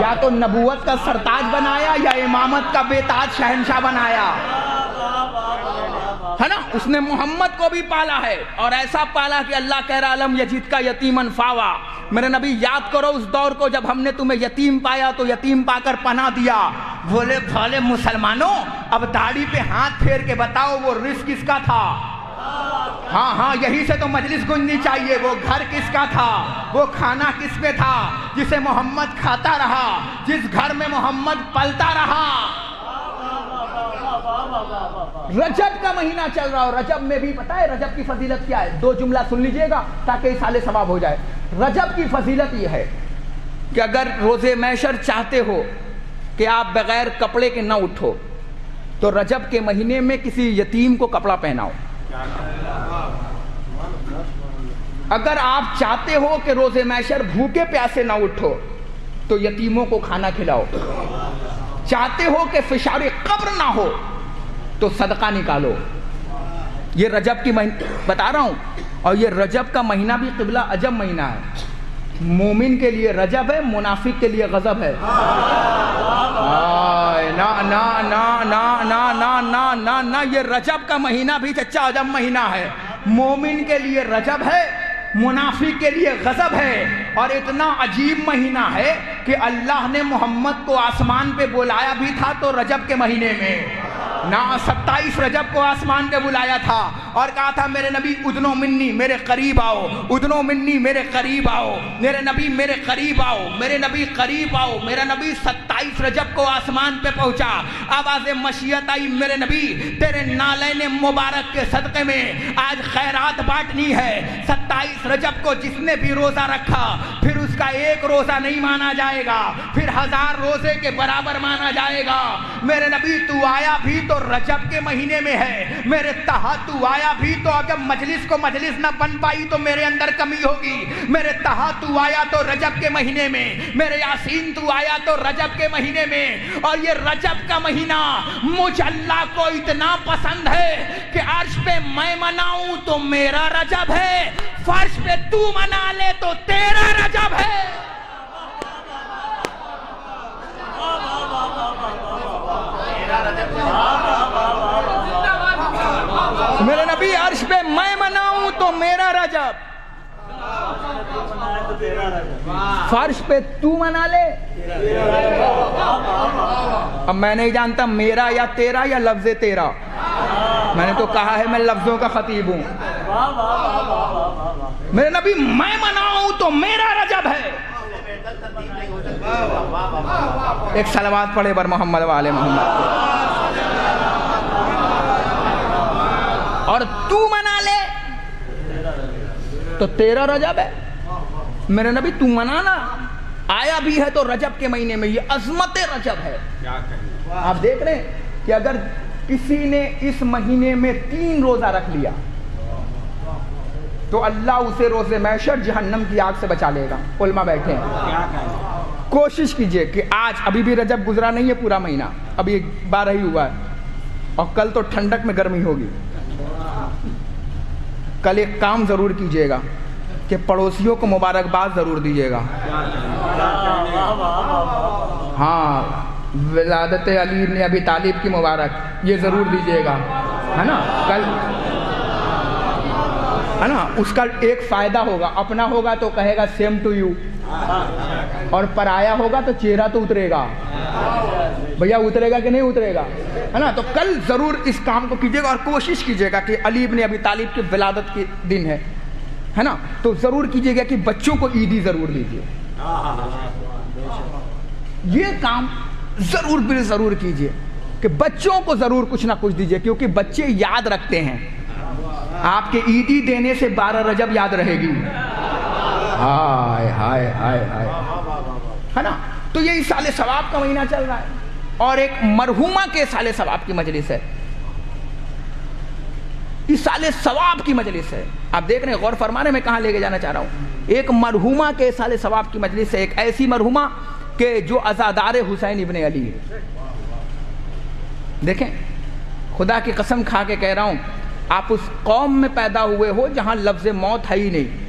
یا تو نبوت کا سرتاج بنایا یا امامت کا بے تاج شہنشاہ بنایا، ہے نا. اس نے محمد کو بھی پالا ہے اور ایسا پالا کہ اللہ کہہ رہا علم یجد کا یتیمن فاوا. میرے نبی یاد کرو اس دور کو جب ہم نے تمہیں یتیم پایا تو یتیم پا کر پناہ دیا. بولے بھالے مسلمانوں اب داڑھی پہ ہاتھ پھیر کے بتاؤ وہ رزق کس کا تھا؟ ہاں یہی سے تو مجلس گنجنی چاہیے. وہ گھر کس کا تھا؟ وہ کھانا کس پہ تھا جسے محمد کھاتا رہا، جس گھر میں محمد پلتا رہا؟ رجب کا مہینہ چل رہا. اور رجب میں بھی پتہ ہے رجب کی فضیلت کیا ہے؟ 2 جملہ سن لیجئے گا تاکہ اصال ثواب ہو جائے. رجب کی فضیلت یہ ہے کہ اگر روزے محشر چاہتے ہو کہ آپ بغیر کپڑے کے نہ اٹھو تو رجب کے مہینے میں کسی یتیم کو کپڑا پہناؤ. اگر آپ چاہتے ہو کہ روزے محشر بھوکے پیاسے نہ اٹھو تو یتیموں کو کھانا کھلاؤ. چاہتے ہو کہ فشار قبر نہ ہو تو صدقہ نکالو. یہ رجب کی مہینہ بتا رہا ہوں. اور یہ رجب کا مہینہ بھی قبلہ عجب مہینہ ہے. مومن کے لیے رجب ہے، منافق کے لیے غضب ہے. نا نا نا نا نا نا نا نا نا یہ رجب کا مہینہ بھی چچا عجب مہینہ ہے. مومن کے لیے رجب ہے، منافق کے لیے غضب ہے. اور اتنا عجیب مہینہ ہے کہ اللہ نے محمد کو آسمان پہ بلایا بھی تھا تو رجب کے مہینے میں. 27 رجب کو آسمان پہ بلایا تھا اور کہا تھا میرے نبی ادنو منی میرے قریب آؤ، ادنو منی میرے قریب آؤ، میرے نبی میرے قریب آؤ، میرے نبی قریب آؤ. میرا نبی 27 رجب کو آسمان پہ پہنچا. آواز مشیت آئی میرے نبی تیرے نالین مبارک کے صدقے میں آج خیرات بانٹنی ہے. 27 رجب کو جس نے بھی روزہ رکھا پھر اس کا ایک روزہ نہیں مانا جائے گا، پھر 1000 روزے کے برابر مانا جائے گا. میرے نبی تو آیا بھی تو رجب کے مہینے میں ہے. میرے تہا تو آیا بھی تو اگر مجلس کو مجلس نہ بن پائی تو میرے اندر کمی ہوگی. میرے تہا تو آیا تو رجب کے مہینے میں، میرے یاسین تو آیا تو رجب کے مہینے میں. اور یہ رجب کا مہینہ مجھ اللہ کو اتنا پسند ہے کہ عرش پہ میں مناؤں تو میرا رجب ہے، فرش پہ تو منا لے تو تیرا رجب ہے. میرے نبی عرش پہ میں مناؤں تو میرا رجب، فرش پہ تو منا لے. اب میں نہیں جانتا میرا یا تیرا یا لفظ تیرا. میں نے تو کہا ہے میں لفظوں کا خطیب ہوں. میرے نبی میں مناؤں تو میرا رجب ہے. ایک صلوات پڑھے بر محمد والے محمد. اور تو منا لے تو تیرا رجب ہے. میرے نبی تو منانا. آیا بھی ہے تو رجب کے مہینے میں. یہ عظمت رجب ہے. آپ دیکھ رہے ہیں کہ اگر کسی نے اس مہینے میں 3 روزہ رکھ لیا تو اللہ اسے روز محشر جہنم کی آگ سے بچا لے گا. علماء بیٹھے ہیں. کوشش کیجئے کہ آج ابھی بھی رجب گزرا نہیں ہے پورا مہینہ، ابھی 12 ہی ہوا ہے اور کل تو ٹھنڈک میں گرمی ہوگی. کل ایک کام ضرور کیجئے گا کہ پڑوسیوں کو مبارکباد ضرور دیجئے گا. ہاں ولادت علی ابن ابی طالب کی مبارک یہ ضرور دیجئے گا، ہے نا. کل ہے نا اس کا ایک فائدہ ہوگا. اپنا ہوگا تو کہے گا سیم ٹو یو، اور پرایا ہوگا تو چہرہ تو اترے گا. بھیا اترے گا کہ نہیں اترے گا، ہے نا. تو کل ضرور اس کام کو کیجیے گا اور کوشش کیجیے گا کہ علی ابن ابی طالب کی ولادت کے دن ہے نا، تو ضرور کیجیے گا کہ بچوں کو عیدی ضرور دیجیے. یہ کام ضرور کیجیے کہ بچوں کو ضرور کچھ نہ کچھ دیجیے، کیونکہ بچے یاد رکھتے ہیں. آپ کے عیدی دینے سے 12 رجب یاد رہے گی. ہائے ہائے ہائے ہائے، ہے نا. تو یہ اصال ثواب کا مہینہ چل رہا ہے اور ایک مرحومہ کے اصال ثواب کی مجلس ہے. اصال ثواب کی مجلس ہے. آپ دیکھ رہے ہیں، غور فرمانے میں کہاں لے کے جانا چاہ رہا ہوں. ایک مرحومہ کے اصال ثواب کی مجلس ہے. ایک ایسی مرحومہ کہ جو عزادار حسین ابن علی ہے. دیکھیں خدا کی قسم کھا کے کہہ رہا ہوں، آپ اس قوم میں پیدا ہوئے ہو جہاں لفظ موت ہے ہی نہیں.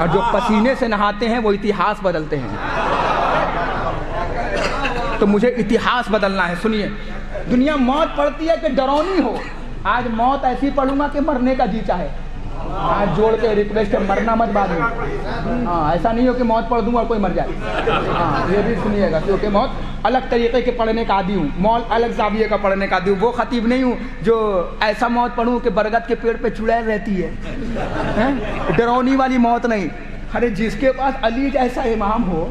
اور جو پسینے سے نہاتے ہیں وہ اتہاس بدلتے ہیں. تو مجھے اتہاس بدلنا ہے. سنیے, دنیا موت پڑھتی ہے کہ ڈرونی ہو. آج موت ایسی پڑھوں گا کہ مرنے کا جی چاہے. آج جوڑ کے ریکویسٹ ہے, مرنا مت بعد میں. ہاں, ایسا نہیں ہو کہ موت پڑھ دوں اور کوئی مر جائے. ہاں, یہ بھی سنیے گا, کیونکہ موت الگ طریقے کے پڑھنے کا عادی ہوں, موت الگ زاویے کا پڑھنے کا عادی ہوں. وہ خطیب نہیں ہوں جو ایسا موت پڑھوں کہ برگد کے پیڑ پہ چڑیل رہتی ہے. ڈرونی والی موت نہیں. ارے جس کے پاس علی جیسا امام ہو,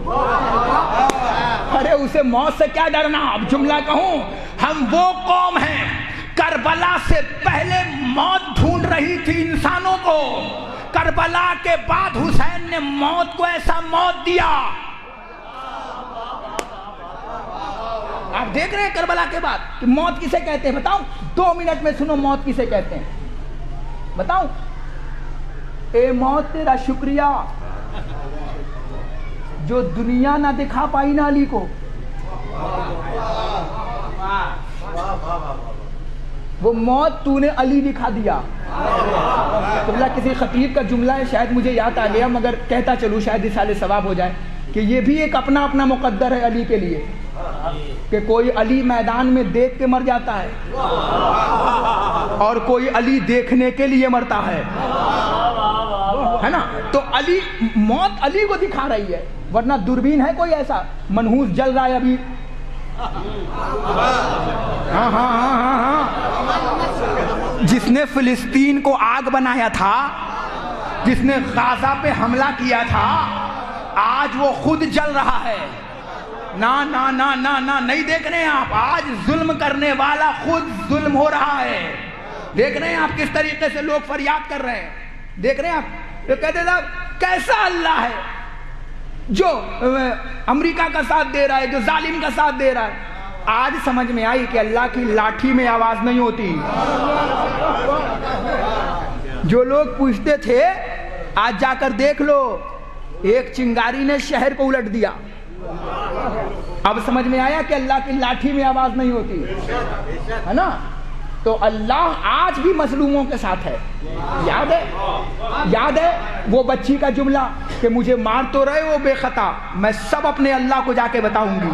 ارے اسے موت سے کیا ڈرنا. اب جملہ کہوں, ہم وہ قوم ہیں کربلا سے پہلے موت ڈھونڈ رہی تھی انسانوں کو. کربلا کے بعد حسین نے موت کو ایسا موت دیا. آپ دیکھ رہے ہیں کربلا کے بعد کہ موت کسے کہتے ہیں. بتاؤں, 2 منٹ میں سنو موت کسے کہتے ہیں. بتاؤں, اے موت تیرا شکریہ جو دنیا نہ دکھا پائی نا علی کو. وہ موت تو نے علی دکھا دیا. کسی خطیب کا جملہ ہے, شاید مجھے یاد آ گیا مگر کہتا چلوں شاید اصال ثواب ہو جائے, کہ یہ بھی ایک اپنا اپنا مقدر ہے علی کے لیے, کہ کوئی علی میدان میں دیکھ کے مر جاتا ہے اور کوئی علی دیکھنے کے لیے مرتا ہے نا. تو علی, موت علی کو دکھا رہی ہے, ورنہ دوربین ہے کوئی ایسا منحوس جل رہا ہے ابھی. ہاں ہاں ہاں ہاں ہاں, جس نے فلسطین کو آگ بنایا تھا, جس نے غازہ پہ حملہ کیا تھا, آج وہ خود جل رہا ہے. نا نا نا نا نا, نہیں دیکھ رہے ہیں آپ, آج ظلم کرنے والا خود ظلم ہو رہا ہے. دیکھ رہے ہیں آپ کس طریقے سے لوگ فریاد کر رہے ہیں. دیکھ رہے ہیں آپ, تو کہتے ہیں کیسا اللہ ہے جو امریکہ کا ساتھ دے رہا ہے, جو ظالم کا ساتھ دے رہا ہے. آج سمجھ میں آئی کہ اللہ کی لاٹھی میں آواز نہیں ہوتی. جو لوگ پوچھتے تھے, آج جا کر دیکھ لو, ایک چنگاری نے شہر کو الٹ دیا. اب سمجھ میں آیا کہ اللہ کی لاٹھی میں آواز نہیں ہوتی ہے نا. تو اللہ آج بھی مظلوموں کے ساتھ ہے. یاد ہے وہ بچی کا جملہ کہ مجھے مار تو رہے ہو بے خطا, میں سب اپنے اللہ کو جا کے بتاؤں گی.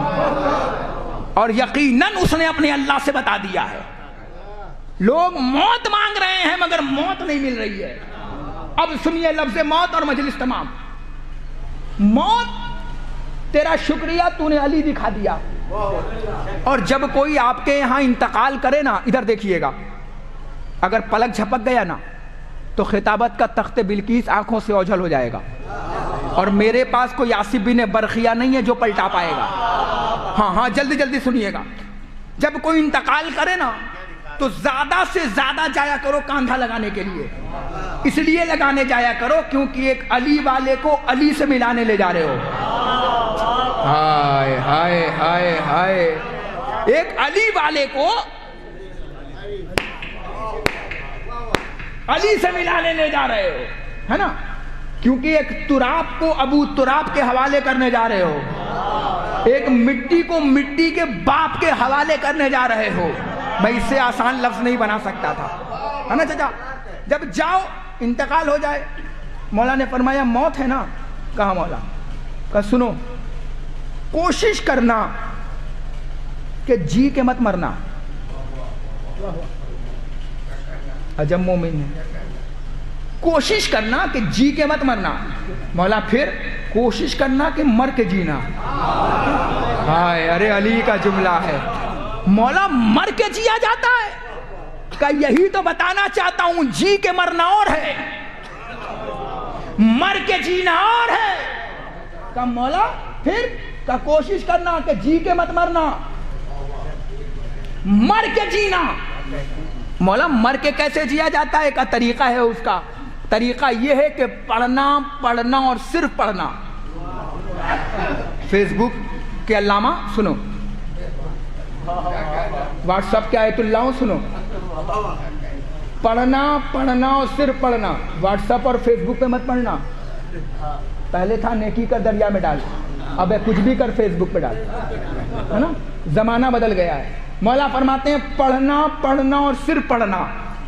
اور یقیناً اس نے اپنے اللہ سے بتا دیا ہے. لوگ موت مانگ رہے ہیں مگر موت نہیں مل رہی ہے. اب سنیے لفظ موت اور مجلس تمام. موت تیرا شکریہ تو نے علی دکھا دیا. اور جب کوئی آپ کے یہاں انتقال کرے نا, ادھر دیکھیے گا, اگر پلک جھپک گیا نا تو خطابت کا تخت بلقیس آنکھوں سے اوجھل ہو جائے گا. اور میرے پاس کوئی آصف بن برخیہ نہیں ہے جو پلٹا پائے گا. ہاں ہاں, جلدی جلدی سنیے گا. جب کوئی انتقال کرے نا تو زیادہ سے زیادہ جایا کرو کاندھا لگانے کے لیے. اس لیے لگانے جایا کرو کیونکہ ایک علی والے کو علی سے ملانے لے جا رہے ہو. ہائے ہائے ہائے ہائے, ایک علی والے کو علی سے ملانے لے جا رہے ہو, ہے نا. کیونکہ ایک تراب کو ابو تراب کے حوالے کرنے جا رہے ہو, ایک مٹی کو مٹی کے باپ کے حوالے کرنے جا رہے ہو. میں اس سے آسان لفظ نہیں بنا سکتا تھا, ہے نا چچا. جب جاؤ انتقال ہو جائے, مولا نے فرمایا موت ہے نا. کہا مولا, کہا سنو, کوشش کرنا کہ جی کے مت مرنا. عجب مومن ہے. کوشش کرنا کہ جی کے مت مرنا. مولا پھر کوشش کرنا کہ مر کے جینا. ہائے, ارے علی کا جملہ ہے. مولا مر کے جیا جاتا ہے, کہ یہی تو بتانا چاہتا ہوں, جی کے مرنا اور ہے, مر کے جینا اور ہے. کہ مولا پھر کا کوشش کرنا کہ جی کے مت مرنا, مر کے جینا. مولا مر کے کیسے جیا جاتا ہے؟ کا طریقہ ہے اس کا. طریقہ یہ ہے کہ پڑھنا پڑھنا اور صرف پڑھنا. فیس بک کے علامہ سنو, واٹس ایپ کے آیت اللہ سنو, پڑھنا پڑھنا اور صرف پڑھنا. واٹس ایپ اور فیس بک پہ مت پڑھنا. پہلے تھا نیکی کر دریا میں ڈال, اب کچھ بھی کر فیس بک پہ ڈال, ہے نا. زمانہ بدل گیا ہے. مولا فرماتے ہیں پڑھنا پڑھنا اور صرف پڑھنا.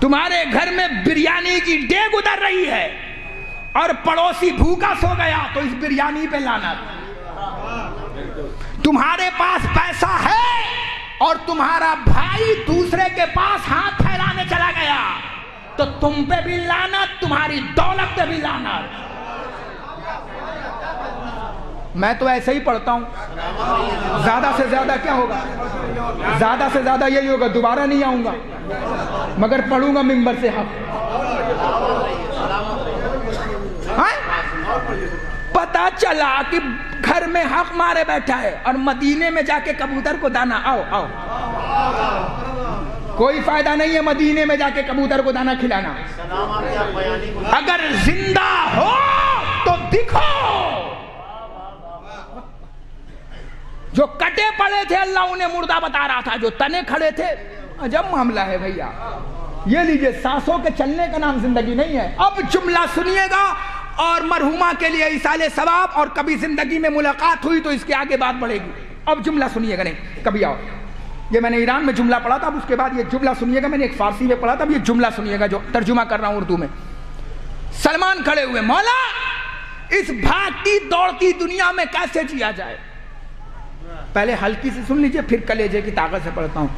تمہارے گھر میں بریانی کی دیگ ادھر رہی ہے اور پڑوسی بھوکا سو گیا تو اس بریانی پہ لعنت. تمہارے پاس پیسہ ہے اور تمہارا بھائی دوسرے کے پاس ہاتھ پھیلانے چلا گیا تو تم پہ بھی لعنت, تمہاری دولت پہ بھی لعنت. میں تو ایسے ہی پڑھتا ہوں, زیادہ سے زیادہ کیا ہوگا, زیادہ سے زیادہ یہی ہوگا, دوبارہ نہیں آؤں گا مگر پڑھوں گا منبر سے حق. پتا چلا کہ گھر میں حق مارے بیٹھا ہے اور مدینے میں جا کے کبوتر کو دانا, آؤ آؤ, کوئی فائدہ نہیں ہے مدینے میں جا کے کبوتر کو دانا کھلانا. اگر زندہ ہو تو دکھو. جو کٹے پڑے تھے اللہ انہیں مردہ بتا رہا تھا, جو تنے کھڑے تھے. عجب معاملہ ہے بھیا. یہ لیجئے, سانسوں کے چلنے کا نام زندگی نہیں ہے. اب جملہ سنیے گا اور مرحومہ کے لیے ایصال ثواب, اور کبھی زندگی میں ملاقات ہوئی تو اس کے آگے بات بڑھے گی. اب جملہ سنیے گا, نہیں کبھی آؤ, یہ میں نے ایران میں جملہ پڑھا تھا, اب اس کے بعد یہ جملہ سنیے گا, میں نے ایک فارسی میں پڑھا تھا, اب یہ جملہ سنیے گا جو ترجمہ کر رہا ہوں اردو میں. سلمان کھڑے ہوئے, مولا اس بھاگتی دوڑتی دنیا میں کیسے جیا جائے. پہلے ہلکی سے سن لیجئے پھر کلیجے کی طاقت سے پڑھتا ہوں.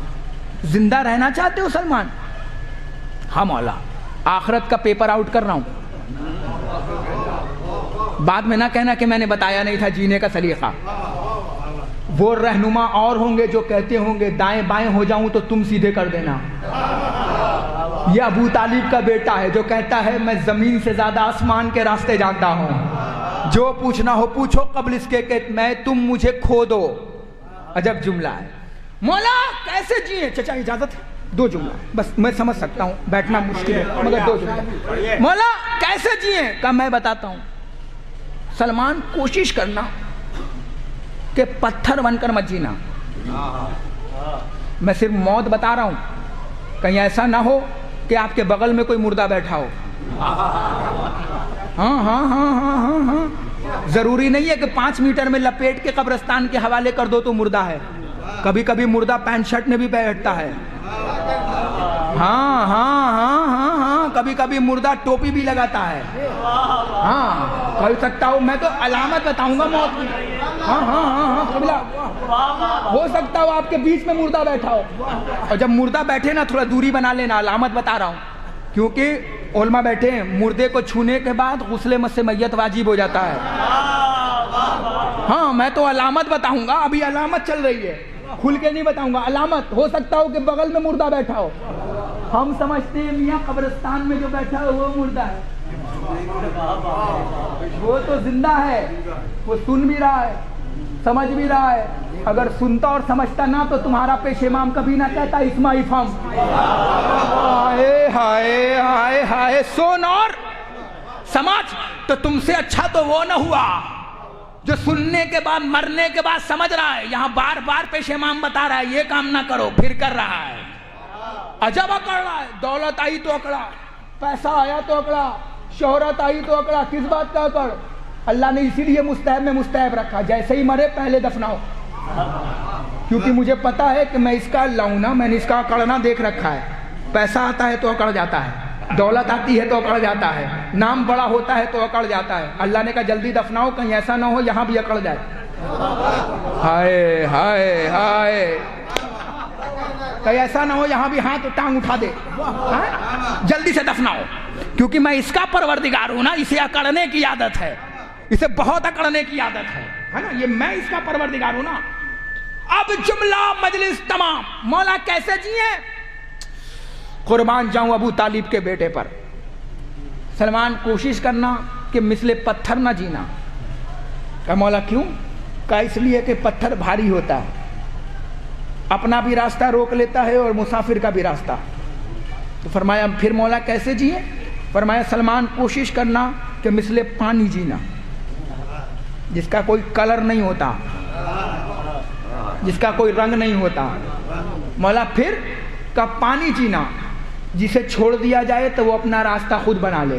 زندہ رہنا چاہتے ہو سلمان؟ ہاں مولا, آخرت کا پیپر آؤٹ کر رہا ہوں. بعد میں نہ کہنا کہ میں نے بتایا نہیں تھا جینے کا سلیقہ. وہ رہنما اور ہوں گے جو کہتے ہوں گے دائیں بائیں ہو جاؤں تو تم سیدھے کر دینا. یہ ابو طالب کا بیٹا ہے جو کہتا ہے میں زمین سے زیادہ آسمان کے راستے جانتا ہوں, جو پوچھنا ہو پوچھو قبل اس کے کہ میں تم مجھے کھو دو. عجب جملہ ہے. مولا کیسے جیے؟ چچا اجازت ہے, دو جملہ بس, میں سمجھ سکتا ہوں بیٹھنا مشکل ہے مگر دو جملہ. مولا کیسے جیے؟ کہا میں بتاتا ہوں. سلمان کوشش کرنا کہ پتھر بن کر مت جینا. میں صرف موت بتا رہا ہوں, کہیں ایسا نہ ہو کہ آپ کے بغل میں کوئی مردہ بیٹھا ہو. ہاں ہاں ہاں ہاں ہاں ہاں, ضروری نہیں ہے کہ 5 میٹر میں لپیٹ کے قبرستان کے حوالے کر دو تو مردہ ہے. کبھی کبھی مردہ پینٹ شرٹ میں بھی بیٹھتا ہے. ہاں ہاں ہاں ہاں ہاں, کبھی کبھی مردہ ٹوپی بھی لگاتا ہے. ہاں کہہ سکتا ہوں, میں تو علامت بتاؤں گا موت کی. ہاں ہاں ہاں ہاں قبلہ, ہو سکتا ہو آپ کے بیچ میں مردہ بیٹھا ہو, اور جب مردہ بیٹھے نا تھوڑا دوری بنا لینا. علامت بتا رہا ہوں کیونکہ علماء بیٹھے ہیں, مردے کو چھونے کے بعد غسل مس میت واجب ہو جاتا ہے. ہاں میں تو علامت بتاؤں گا, ابھی علامت چل رہی ہے, کھل کے نہیں بتاؤں گا. علامت ہو سکتا ہو کہ بغل میں مردہ بیٹھا ہو. ہم سمجھتے ہیں میاں قبرستان میں جو بیٹھا ہے وہ مردہ ہے. وہ تو زندہ ہے, وہ سن بھی رہا ہے, سمجھ بھی رہا ہے. اگر سنتا اور سمجھتا نہ تو تمہارا پیش امام کبھی نہ کہتا اسما افہم. ہائے ہائے ہائے ہائے, سن اور سمجھ. تو تم سے اچھا تو وہ نہ ہوا جو سننے کے بعد مرنے کے بعد سمجھ رہا ہے. یہاں بار بار پیش امام بتا رہا ہے یہ کام نہ کرو, پھر کر رہا ہے. عجب اکڑ رہا ہے. دولت آئی تو اکڑا, پیسہ آیا تو اکڑا, شہرت آئی تو اکڑا. کس بات کا اکڑ؟ اللہ نے اسی لیے مستحب میں مستحب رکھا, جیسے ہی مرے پہلے دفناؤ. کیونکہ مجھے پتا ہے کہ میں اس کا لاؤں نا, میں نے اس کا اکڑنا دیکھ رکھا ہے. پیسہ آتا ہے تو اکڑ جاتا ہے, دولت آتی ہے تو اکڑ جاتا ہے, نام بڑا ہوتا ہے تو اکڑ جاتا ہے. اللہ نے کہا جلدی دفناؤ, کہیں ایسا نہ ہو یہاں بھی اکڑ جائے. ہائے ہائے ہائے, کہیں ایسا نہ ہو یہاں بھی ہاتھ ٹانگ اٹھا دے. جلدی سے دفناؤ, کیونکہ میں اس کا پروردگار ہوں نا. اسے اکڑنے کی عادت ہے, اسے بہت اکڑنے کی عادت ہے نا. یہ میں اس کا پروردگار ہوں نا. اب جملہ مجلس تمام. مولا کیسے جیے؟ قربان جاؤں ابو طالب کے بیٹے پر. سلمان کوشش کرنا کہ مثل پتھر نہ جینا. کہا مولا کیوں؟ کہا اس لیے کہ پتھر بھاری ہوتا ہے, اپنا بھی راستہ روک لیتا ہے اور مسافر کا بھی راستہ. تو فرمایا پھر مولا کیسے جیے؟ فرمایا سلمان کوشش کرنا کہ مثل پانی جینا, جس کا کوئی کلر نہیں ہوتا, جس کا کوئی رنگ نہیں ہوتا. مولا پھر کا پانی جینا جسے چھوڑ دیا جائے تو وہ اپنا راستہ خود بنا لے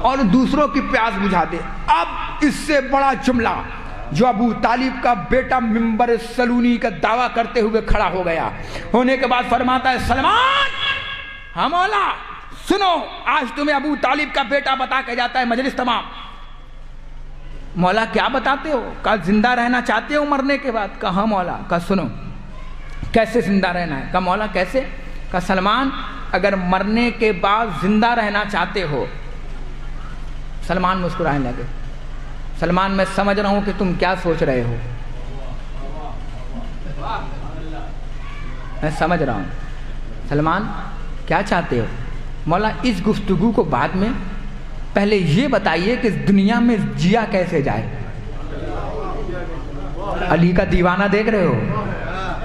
اور دوسروں کی پیاس بجھا دے. اب اس سے بڑا جملہ جو ابو طالب کا بیٹا منبر سلونی کا دعویٰ کرتے ہوئے کھڑا ہو گیا, ہونے کے بعد فرماتا ہے سلمان ہاں مولا سنو آج تمہیں ابو طالب کا بیٹا بتا کے جاتا ہے مجلس تمام. مولا کیا بتاتے ہو؟ کہا زندہ رہنا چاہتے ہو مرنے کے بعد؟ کہا ہاں مولا. کہا سنو کیسے زندہ رہنا ہے؟ کہا مولا کیسے؟ کہا سلمان اگر مرنے کے بعد زندہ رہنا چاہتے ہو. سلمان مسکرانے لگے. سلمان میں سمجھ رہا ہوں کہ تم کیا سوچ رہے ہو. میں سمجھ رہا ہوں. سلمان کیا چاہتے ہو؟ مولا اس گفتگو کو بعد میں، پہلے یہ بتائیے کہ دنیا میں جیا کیسے جائے. علی کا دیوانہ دیکھ رہے ہو،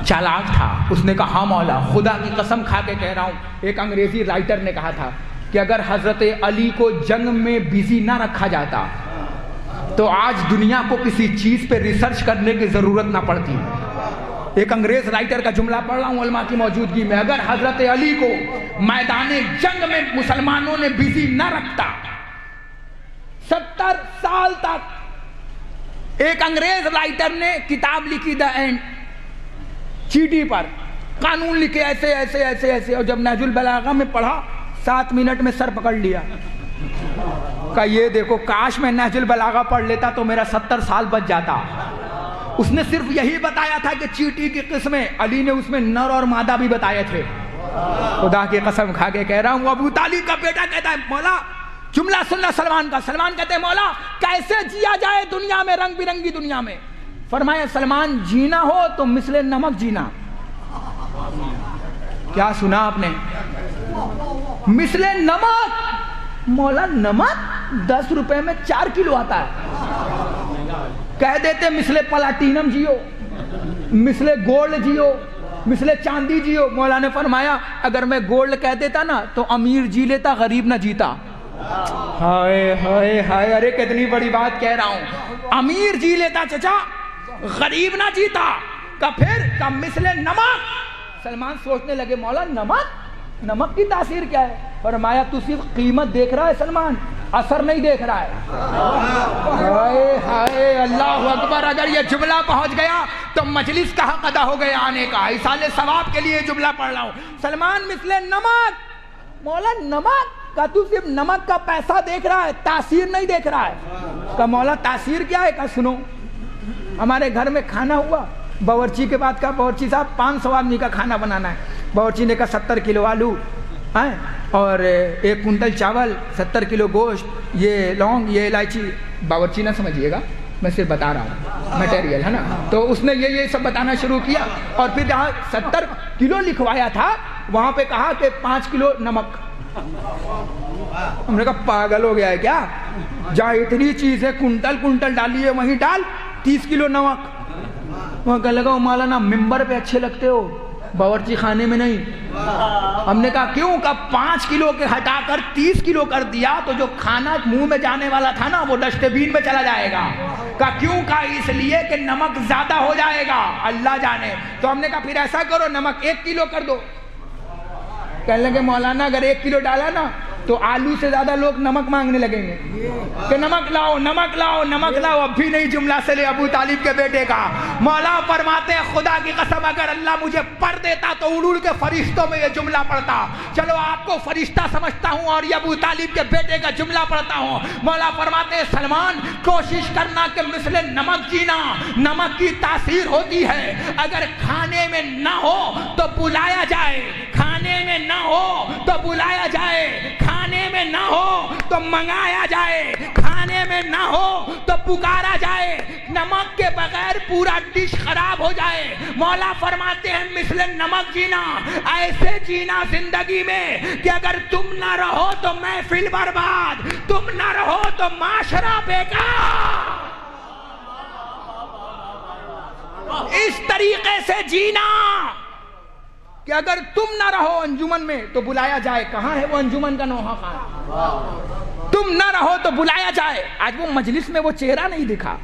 چالاک تھا. اس نے کہا ہاں مولا خدا کی قسم کھا کے کہہ رہا ہوں. ایک انگریزی رائٹر نے کہا تھا کہ اگر حضرت علی کو جنگ میں بیزی نہ رکھا جاتا تو آج دنیا کو کسی چیز پہ ریسرچ کرنے کی ضرورت نہ پڑتی. ایک انگریز رائٹر کا جملہ پڑھ رہا ہوں علماء کی موجودگی میں. اگر حضرت علی کو میدان جنگ میں مسلمانوں نے بیزی نہ رکھتا 70 سال تک. ایک انگریز رائٹر نے کتاب لکھی دا اینڈ، چیٹی پر قانون لکھے ایسے ایسے ایسے ایسے، اور جب نہج البلاغہ میں پڑھا 7 منٹ میں سر پکڑ لیا. کہا یہ دیکھو کاش میں نہج البلاغہ پڑھ لیتا تو میرا 70 سال بچ جاتا. اس نے صرف یہی بتایا تھا کہ چیٹی کی قسمیں، علی نے اس میں نر اور مادہ بھی بتائے تھے. خدا کی قسم کھا کے کہہ رہا ہوں ابو طالب کا بیٹا کہتا ہے مولا جملہ سننا سلمان کا. سلمان کہتے ہیں مولا کیسے جیا جائے دنیا میں، رنگ برنگی دنیا میں؟ فرمایا سلمان جینا ہو تو مثل نمک جینا. کیا سنا آپ نے؟ مثل نمک. مولا نمک 10 روپے میں 4 کلو آتا ہے. کہہ دیتے مثل پلاٹینم جیو، مثل گولڈ جیو، مثل چاندی جیو. مولا نے فرمایا اگر میں گولڈ کہہ دیتا نا تو امیر جی لیتا غریب نہ جیتا. ہائے ہائے ہائے، ارے کتنی بڑی بات کہہ رہا ہوں. امیر جی لیتا چچا، غریب نہ جیتا. کا پھر کا مثل نمک. سلمان سوچنے لگے مولا نمک، نمک کی تاثیر کیا ہے؟ فرمایا تو صرف قیمت دیکھ رہا ہے سلمان، اثر نہیں دیکھ رہا ہے. ہائے ہائے اللہ اکبر. اگر یہ جملہ پہنچ گیا تو مجلس کا حق ادا ہو گیا آنے کا. ایصال ثواب کے لیے جملہ پڑھ رہا ہوں. سلمان مثل نمک. مولا نمک کا تو صرف نمک کا پیسہ دیکھ رہا ہے، تاثیر نہیں دیکھ رہا ہے. کہ مولا تاثیر کیا ہے؟ کہ سنو ہمارے گھر میں کھانا ہوا، باورچی کے بعد کہا باورچی صاحب 500 آدمی کا کھانا بنانا ہے. باورچی نے کہا 70 کلو آلو اور 1 کنٹل چاول، 70 کلو گوشت، یہ لونگ، یہ الائچی. باورچی نہ سمجھیے گا، میں صرف بتا رہا ہوں میٹیریل ہے نا. تو اس نے یہ سب بتانا شروع کیا، اور پھر جہاں 70 کلو لکھوایا تھا وہاں پہ کہا کہ 5 کلو نمک. ہم نے کہا پاگل ہو گیا ہے کیا؟ جہاں اتنی چیز ہے کنٹل ڈالیے وہیں ڈال 30 کلو نمک. وہاں کہنے لگا مولانا ممبر پہ اچھے لگتے ہو، باورچی خانے میں نہیں. ہم نے کہا کیوں؟ کہا 5 کلو کے ہٹا کر 30 کلو کر دیا تو جو کھانا منہ میں جانے والا تھا نا وہ ڈسٹ بین میں چلا جائے گا. کہا کیوں؟ کہا اس لیے کہ نمک زیادہ ہو جائے گا، اللہ جانے. تو ہم نے کہا پھر ایسا کرو نمک 1 کلو کر دو. کہنے لگے مولانا اگر 1 کلو ڈالا نا تو آلو سے زیادہ لوگ نمک مانگنے لگیں گے کہ نمک لاؤ نمک لاؤ نمک لاؤ. اب بھی نہیں جملہ سے لے ابو طالب کے بیٹے کا. مولا فرماتے ہیں خدا کی قسم اگر اللہ مجھے پڑھ دیتا تو اڑ کے فرشتوں میں یہ جملہ پڑھتا. چلو آپ کو فرشتہ سمجھتا ہوں اور یہ ابو طالب کے بیٹے کا جملہ پڑھتا ہوں. مولا فرماتے ہیں سلمان کوشش کرنا کہ مثل نمک جینا. نمک کی تاثیر ہوتی ہے، اگر کھانے میں نہ ہو تو بلایا جائے، کھانے میں نہ ہو تو بلایا جائے، کھانے میں نہ ہو تو منگایا جائے، کھانے میں نہ ہو تو پکارا جائے. نمک کے بغیر پورا ڈش خراب ہو جائے. مولا فرماتے ہیں مثل نمک جینا، ایسے جینا زندگی میں کہ اگر تم نہ رہو تو محفل برباد، تم نہ رہو تو معاشرہ بیکار. اس طریقے سے جینا کہ اگر تم نہ رہو انجمن میں تو بلایا جائے. کہاں ہے وہ انجمن کا نوحہ خان؟ تم نہ رہو تو بلایا جائے. آج وہ مجلس میں وہ چہرہ نہیں دکھا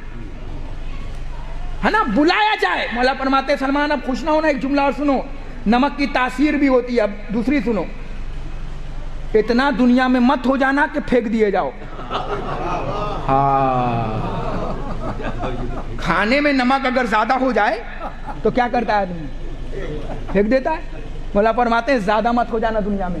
ہے نا، بلایا جائے. مولا فرماتے سلمان اب خوش نہ ہونا، ایک جملہ اور سنو. نمک کی تاثیر بھی ہوتی ہے. اب دوسری سنو، اتنا دنیا میں مت ہو جانا کہ پھینک دیے جاؤ. ہاں کھانے میں نمک اگر زیادہ ہو جائے تو کیا کرتا ہے آدمی؟ پھینک دیتا ہے. مولا فرماتے ہیں زیادہ مت ہو جانا دنیا میں.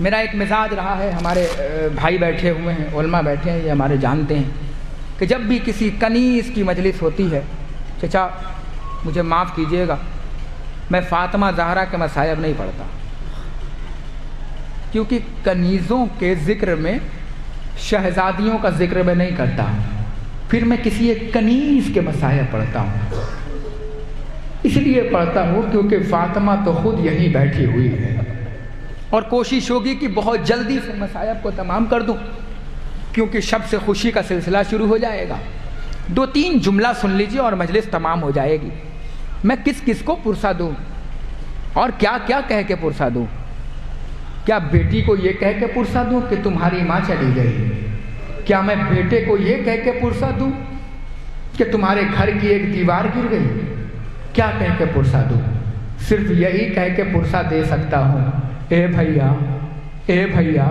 میرا ایک مزاج رہا ہے، ہمارے بھائی بیٹھے ہوئے ہیں، علماء بیٹھے ہیں، یہ ہمارے جانتے ہیں کہ جب بھی کسی کنیز کی مجلس ہوتی ہے، چچا مجھے معاف کیجیے گا، میں فاطمہ زہرا کے مصائب نہیں پڑھتا، کیونکہ کنیزوں کے ذکر میں شہزادیوں کا ذکر میں نہیں کرتا، پھر میں کسی ایک کنیز کے مصائب پڑھتا ہوں۔ اس لیے پڑھتا ہوں کیونکہ فاطمہ تو خود یہیں بیٹھی ہوئی ہے، اور کوشش ہوگی کہ بہت جلدی سے مصائب کو تمام کر دوں، کیونکہ شب سے خوشی کا سلسلہ شروع ہو جائے گا۔ 2-3 جملہ سن لیجیے اور مجلس تمام ہو جائے گی۔ میں کس کس کو پرسہ دوں اور کیا کیا کہہ کے پرسہ دوں؟ کیا بیٹی کو یہ کہہ کے پرسہ دوں کہ تمہاری ماں چلی گئی؟ کیا میں بیٹے کو یہ کہہ کے پرسہ دوں کہ تمہارے گھر کی ایک دیوار گر گئی؟ کیا کہہ کے پرسہ دوں؟ صرف یہی کہہ کے پرسہ دے سکتا ہوں، اے بھیا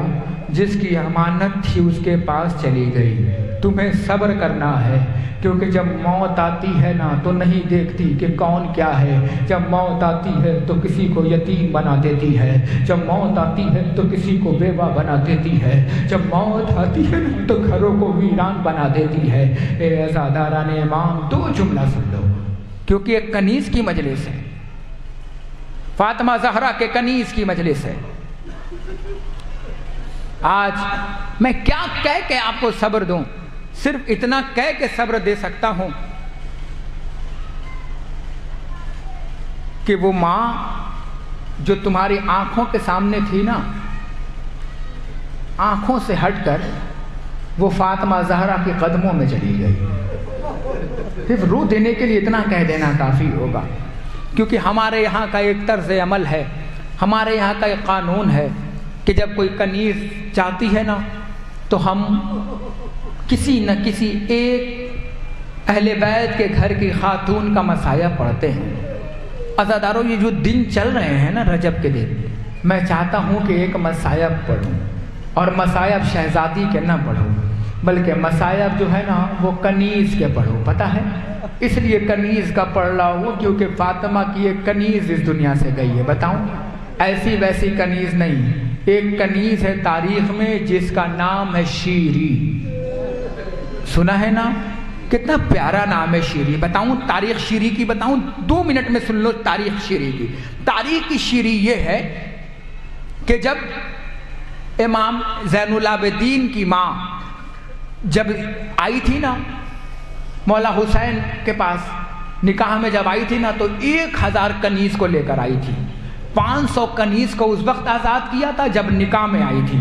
جس کی امانت تھی اس کے پاس چلی گئی، تمہیں صبر کرنا ہے، کیونکہ جب موت آتی ہے نا تو نہیں دیکھتی کہ کون کیا ہے، جب موت آتی ہے تو کسی کو یتیم بنا دیتی ہے، جب موت آتی ہے تو کسی کو بیوہ بنا دیتی ہے، جب موت آتی ہے نا تو گھروں کو ویران بنا دیتی ہے۔ اے عزاداران امام 2 جملہ سن لو، کیونکہ ایک کنیز کی مجلس ہے، فاطمہ زہرا کے کنیز کی مجلس ہے۔ آج میں کیا کہہ کے آپ کو صبر دوں؟ صرف اتنا کہہ کے صبر دے سکتا ہوں کہ وہ ماں جو تمہاری آنکھوں کے سامنے تھی نا، آنکھوں سے ہٹ کر وہ فاطمہ زہرا کے قدموں میں چلی گئی۔ صرف روح دینے کے لیے اتنا کہہ دینا کافی ہوگا، کیونکہ ہمارے یہاں کا ایک طرز عمل ہے، ہمارے یہاں کا ایک قانون ہے کہ جب کوئی کنیز جاتی ہے نا تو ہم کسی نہ کسی ایک اہل بیت کے گھر کی خاتون کا مصائب پڑھتے ہیں۔ عزادارو، یہ جو دن چل رہے ہیں نا رجب کے دن، میں چاہتا ہوں کہ ایک مصائب پڑھوں، اور مصائب شہزادی کے نہ پڑھوں، بلکہ مصائب جو ہے نا وہ کنیز کے پڑھوں۔ پتہ ہے اس لیے کنیز کا پڑھ رہا ہوں کیونکہ فاطمہ کی ایک کنیز اس دنیا سے گئی ہے۔ بتاؤں، ایسی ویسی کنیز نہیں، ایک کنیز ہے تاریخ میں جس کا نام ہے شیری۔ سنا ہے نا؟ کتنا پیارا نام ہے شیری۔ بتاؤں تاریخ شیری کی، بتاؤں 2 منٹ میں سن لو تاریخ شیری کی۔ تاریخ کی شیری یہ ہے کہ جب امام زین العابدین کی ماں جب آئی تھی نا مولا حسین کے پاس، نکاح میں جب آئی تھی نا تو 1000 کنیز کو لے کر آئی تھی۔ 500 کنیز کو اس وقت آزاد کیا تھا جب نکاح میں آئی تھی،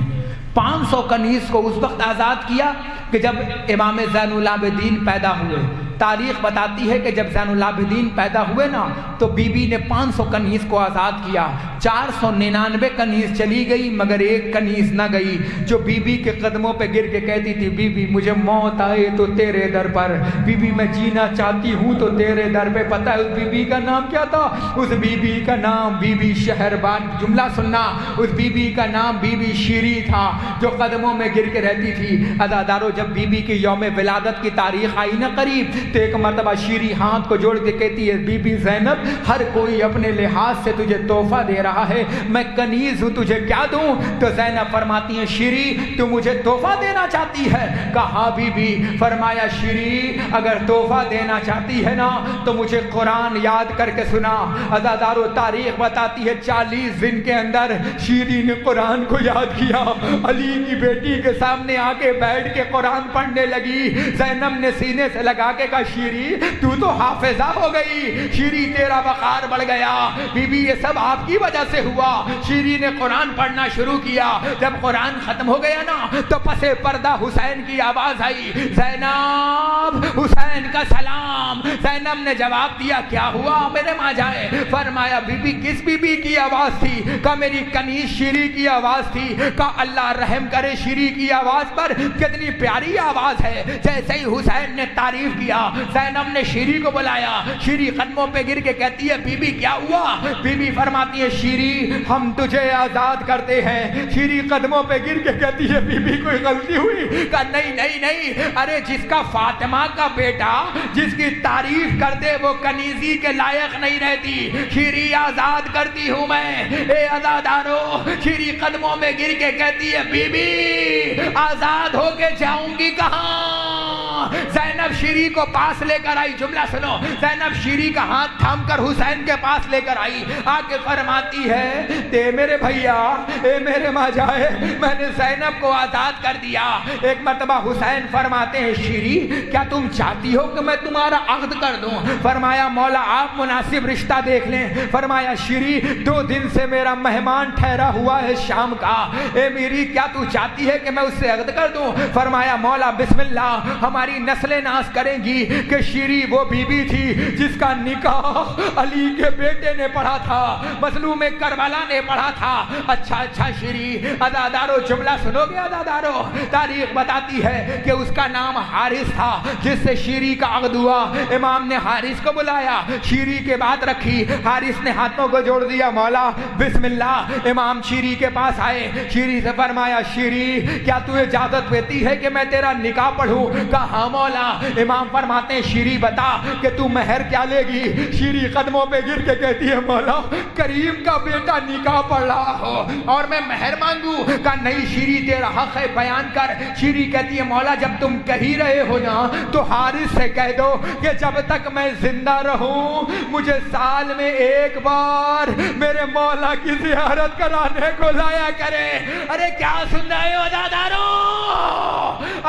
500 کنیز کو اس وقت آزاد کیا کہ جب امام زین العابدین پیدا ہوئے۔ تاریخ بتاتی ہے کہ جب زین العابدین پیدا ہوئے نا تو بی بی نے 500 کنیز کو آزاد کیا، 499 کنیز چلی گئی مگر ایک کنیز نہ گئی جو بی بی کے قدموں پہ گر کے کہتی تھی، بی بی مجھے موت آئے تو تیرے در پر، بی بی میں جینا چاہتی ہوں تو تیرے در پہ۔ پتہ ہے اس بی بی کا نام کیا تھا؟ اس بی بی کا نام بی بی شہربان، جملہ سننا، اس بی بی کا نام بی بی شیری تھا جو قدموں میں گر کے رہتی تھی۔ عزادارو، جب بی بی کی یوم ولادت کی تاریخ آئی نا قریب تو ایک مرتبہ شیری ہاتھ کو جوڑ کے کہتی ہے، بی بی زینب ہر کوئی اپنے لحاظ سے تجھے تحفہ دے رہا ہے، میں کنیز ہوں تجھے کیا دوں؟ تو زینب فرماتی ہیں، شیری تو مجھے تحفہ دینا چاہتی ہے؟ کہا بی بی، فرمایا شیری اگر تحفہ دینا چاہتی ہے نا تو مجھے قرآن یاد کر کے سنا۔ عزادارو، تاریخ بتاتی ہے 40 دن کے اندر شیری نے قرآن کو یاد کیا، علی کی بیٹی کے سامنے آ کے بیٹھ کے قرآن پڑھنے لگی۔ زینب نے سینے سے لگا کے کہا، شیری تو حافظہ ہو گئی، شیری تیرا وقار بڑھ گیا، بی بی یہ سب آپ کی وجہ سے ہوا۔ شیری نے قرآن پڑھنا شروع کیا، جب قرآن ختم ہو گیا نا تو پسے پردہ حسین کی آواز آئی، زینب حسین کا سلام۔ زینب نے جواب دیا، کیا ہوا میرے ماں جائے؟ فرمایا، بی بی کس بی بی کی آواز تھی؟ کہا میری کنیز شیری کی آواز تھی۔ کہا اللہ رحم کرے شیری کی آواز پر، کتنی پیاری آواز ہے۔ جیسے ہی حسین نے تعریف کیا زینب نے شیری کو بلایا، شیری قدموں پہ گر کے کہتی ہے بی بی کیا ہوا؟ بی بی فرماتی ہے شیری ہم تجھے آزاد کرتے ہیں۔ شیری قدموں پہ گر کے کہتی ہے بی بی کوئی غلطی ہوئی؟ کہا نہیں نہیں نہیں، ارے جس کا فاطمہ کا بیٹا جس کی تعریف کر دے وہ کنیزی کے لائق نہیں رہتی، شیری آزاد کرتی ہوں میں۔ اے عزادارو، شیری قدموں میں گر کے کہتی ہے بی بی آزاد ہو کے جاؤں گی کہاں؟ زینب شیری کو پاس لے کر آئی، جملہ سنو، زینب شیری کا ہاتھ تھام کر حسین کے پاس لے کر آئی، آ کے فرماتی ہے تے میرے بھیا، اے میرے ماں جائے، میں نے زینب کو آزاد کر دیا۔ ایک مرتبہ حسین فرماتے ہیں شیری کیا تم چاہتی ہو کہ میں تمہارا عقد کر دوں؟ فرمایا مولا آپ مناسب رشتہ دیکھ لیں۔ فرمایا شیری 2 دن سے میرا مہمان ٹھہرا ہوا ہے شام کا، اے میری کیا تو چاہتی ہے کہ میں اس سے عقد کر دوں؟ فرمایا مولا بسم اللہ، ہماری نسلیں ناز کریں گی کہ شیری وہ بی بی تھی جس کا نکاح علی کے بیٹے نے پڑھا تھا، مظلوم کربلا نے پڑھا تھا۔ اچھا شیری، عزادارو جملہ سنو گے عزادارو، تاریخ بتاتی ہے کہ اس کا نام حارث تھا جس سے شیری کا عقد ہوا۔ امام نے حارث کو بلایا، شیری کے بات رکھی، حارث نے ہاتھوں کو جوڑ دیا مولا بسم اللہ۔ امام شیری کے پاس آئے، شیری سے فرمایا شیری کیا تو اجازت دیتی ہے کہ میں تیرا نکاح پڑھوں؟ کہا ہاں مولا۔ امام فرماتے ہیں شیری بتا کہ تو مہر کیا لے گی؟ شیری قدموں پہ گر کے کہتی ہے مولا کریم کا بیٹا نکاح پڑھ رہا ہو اور میں مہر مانگوں؟ کہا نہیں شیری تیرا حق ہے بیان کر۔ شیری کہتی ہے مولا جب تم کہہ ہی رہے ہو نا تو حارث سے کہہ دو کہ جب تک میں زندہ رہوں مجھے سال میں 1 بار میرے مولا کی زیارت کرانے کو لایا کرے۔ ارے کیا سن رہے ہو عزادارو؟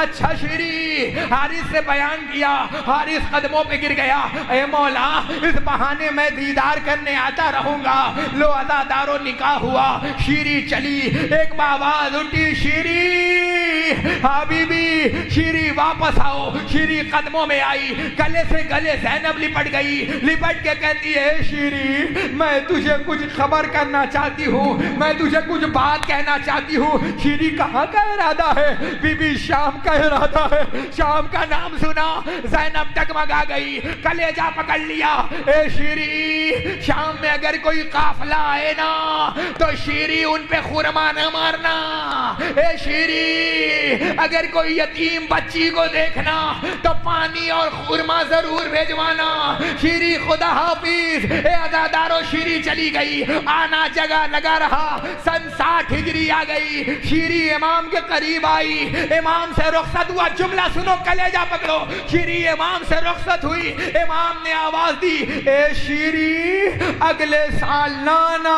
اچھا شیری، حارث سے بیان کیا، حارث قدموں پہ گر گیا، اے مولا اس بہانے میں دیدار کرنے آتا رہوں گا۔ لو عزادارو نکاح ہوا، شیری چلی، ایک آواز اٹھی شیری ہاں بی بی، شیری واپس آؤ۔ شیری قدموں میں آئی، گلے سے گلے زینب لپٹ گئی، لپٹ کے کہتی ہے شیری میں تجھے کچھ خبر کرنا چاہتی ہوں، میں تجھے کچھ بات کہنا چاہتی ہوں۔ شیری کہاں کا ارادہ ہے؟ بی بی شام کا ارادہ ہے۔ شام کا نام سنا زینب ڈگمگا گئی، کلیجہ پکڑ لیا۔ اے شیری شام میں اگر کوئی قافلہ آئے نا تو شیری ان پہ خرما نہ مارنا۔ اے شیری اگر کوئی یتیم بچی کو دیکھنا تو پانی اور خرما ضرور بھیجوانا۔ شیری خدا حافظ۔ اے عزادارو شیری چلی گئی، آنا جگہ لگا رہا۔ سن 60 ہجری آ گئی، شیری امام کے قریب آئی، امام سے رخصت ہوا۔ جملہ سنو کلیجہ پکڑو، شیری امام سے رخصت ہوئی، امام نے آواز دی اے شیری اگلے سال لانا۔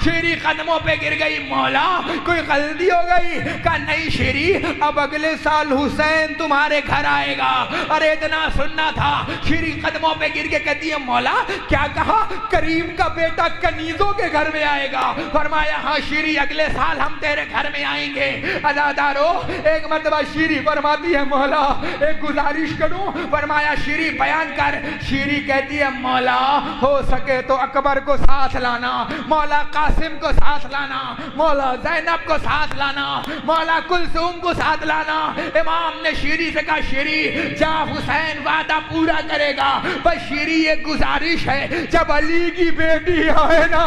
شیری قدموں پہ گر گئی، مولا کوئی غلطی ہو گئی؟ کہا نہیں شیری اب اگلے سال حسین تمہارے گھر آئے گا۔ ارے اتنا سننا تھا۔ شیری قدموں پہ گر کے کہتی ہے مولا کیا کہا؟ کریم کا بیٹا کنیزوں کے گھر میں آئے گا؟ فرمایا ہاں شیری اگلے سال ہم تیرے گھر میں آئیں گے۔ عزادارو ایک مرتبہ شیری فرماتی ہے مولا ایک گزارش کروں؟ فرمایا شیری بیان کر۔ شیری کہتی ہے مولا ہو سکے تو اکبر کو ساتھ لانا، مولا قاسم کو ساتھ لانا، مولا زینب کو ساتھ لانا، مولا کلثوم کو ساتھ لانا۔ امام نے شیری سے کہا شیری جا حسین وعدہ پورا کرے گا، بس شیری ایک گزارش ہے جب علی کی بیٹی آئے نا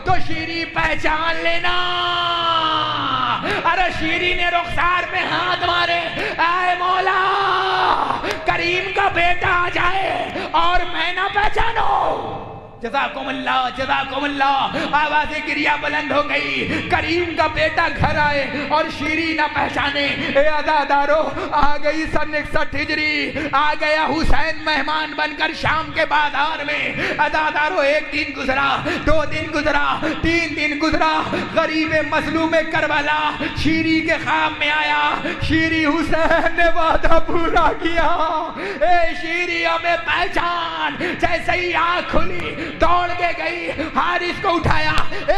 تو شیری پہچان لینا۔ ارے شیری نے رخسار پہ ہاتھ مارے، اے مولا کریم کا بیٹا آ جائے اور میں نہ پہچانو۔ جزاکم اللہ جزاکم اللہ۔ آواز گریہ بلند ہو گئی، کریم کا بیٹا گھر آئے اور شیری نہ پہچانے۔ اے عزادارو آ گئی سن 61 ہجری، آ گیا حسین مہمان بن کر شام کے بازار میں۔ عزادارو 1 دن گزرا، 2 دن گزرا، 3 دن گزرا، غریب مظلوم کربلا شیری کے خواب میں آیا۔ شیری حسین نے وعدہ پورا کیا، اے شیری ہمیں پہچان۔ جیسے ہی آنکھ کھلی دوڑ کے گئی، حارث کو اٹھایا، اے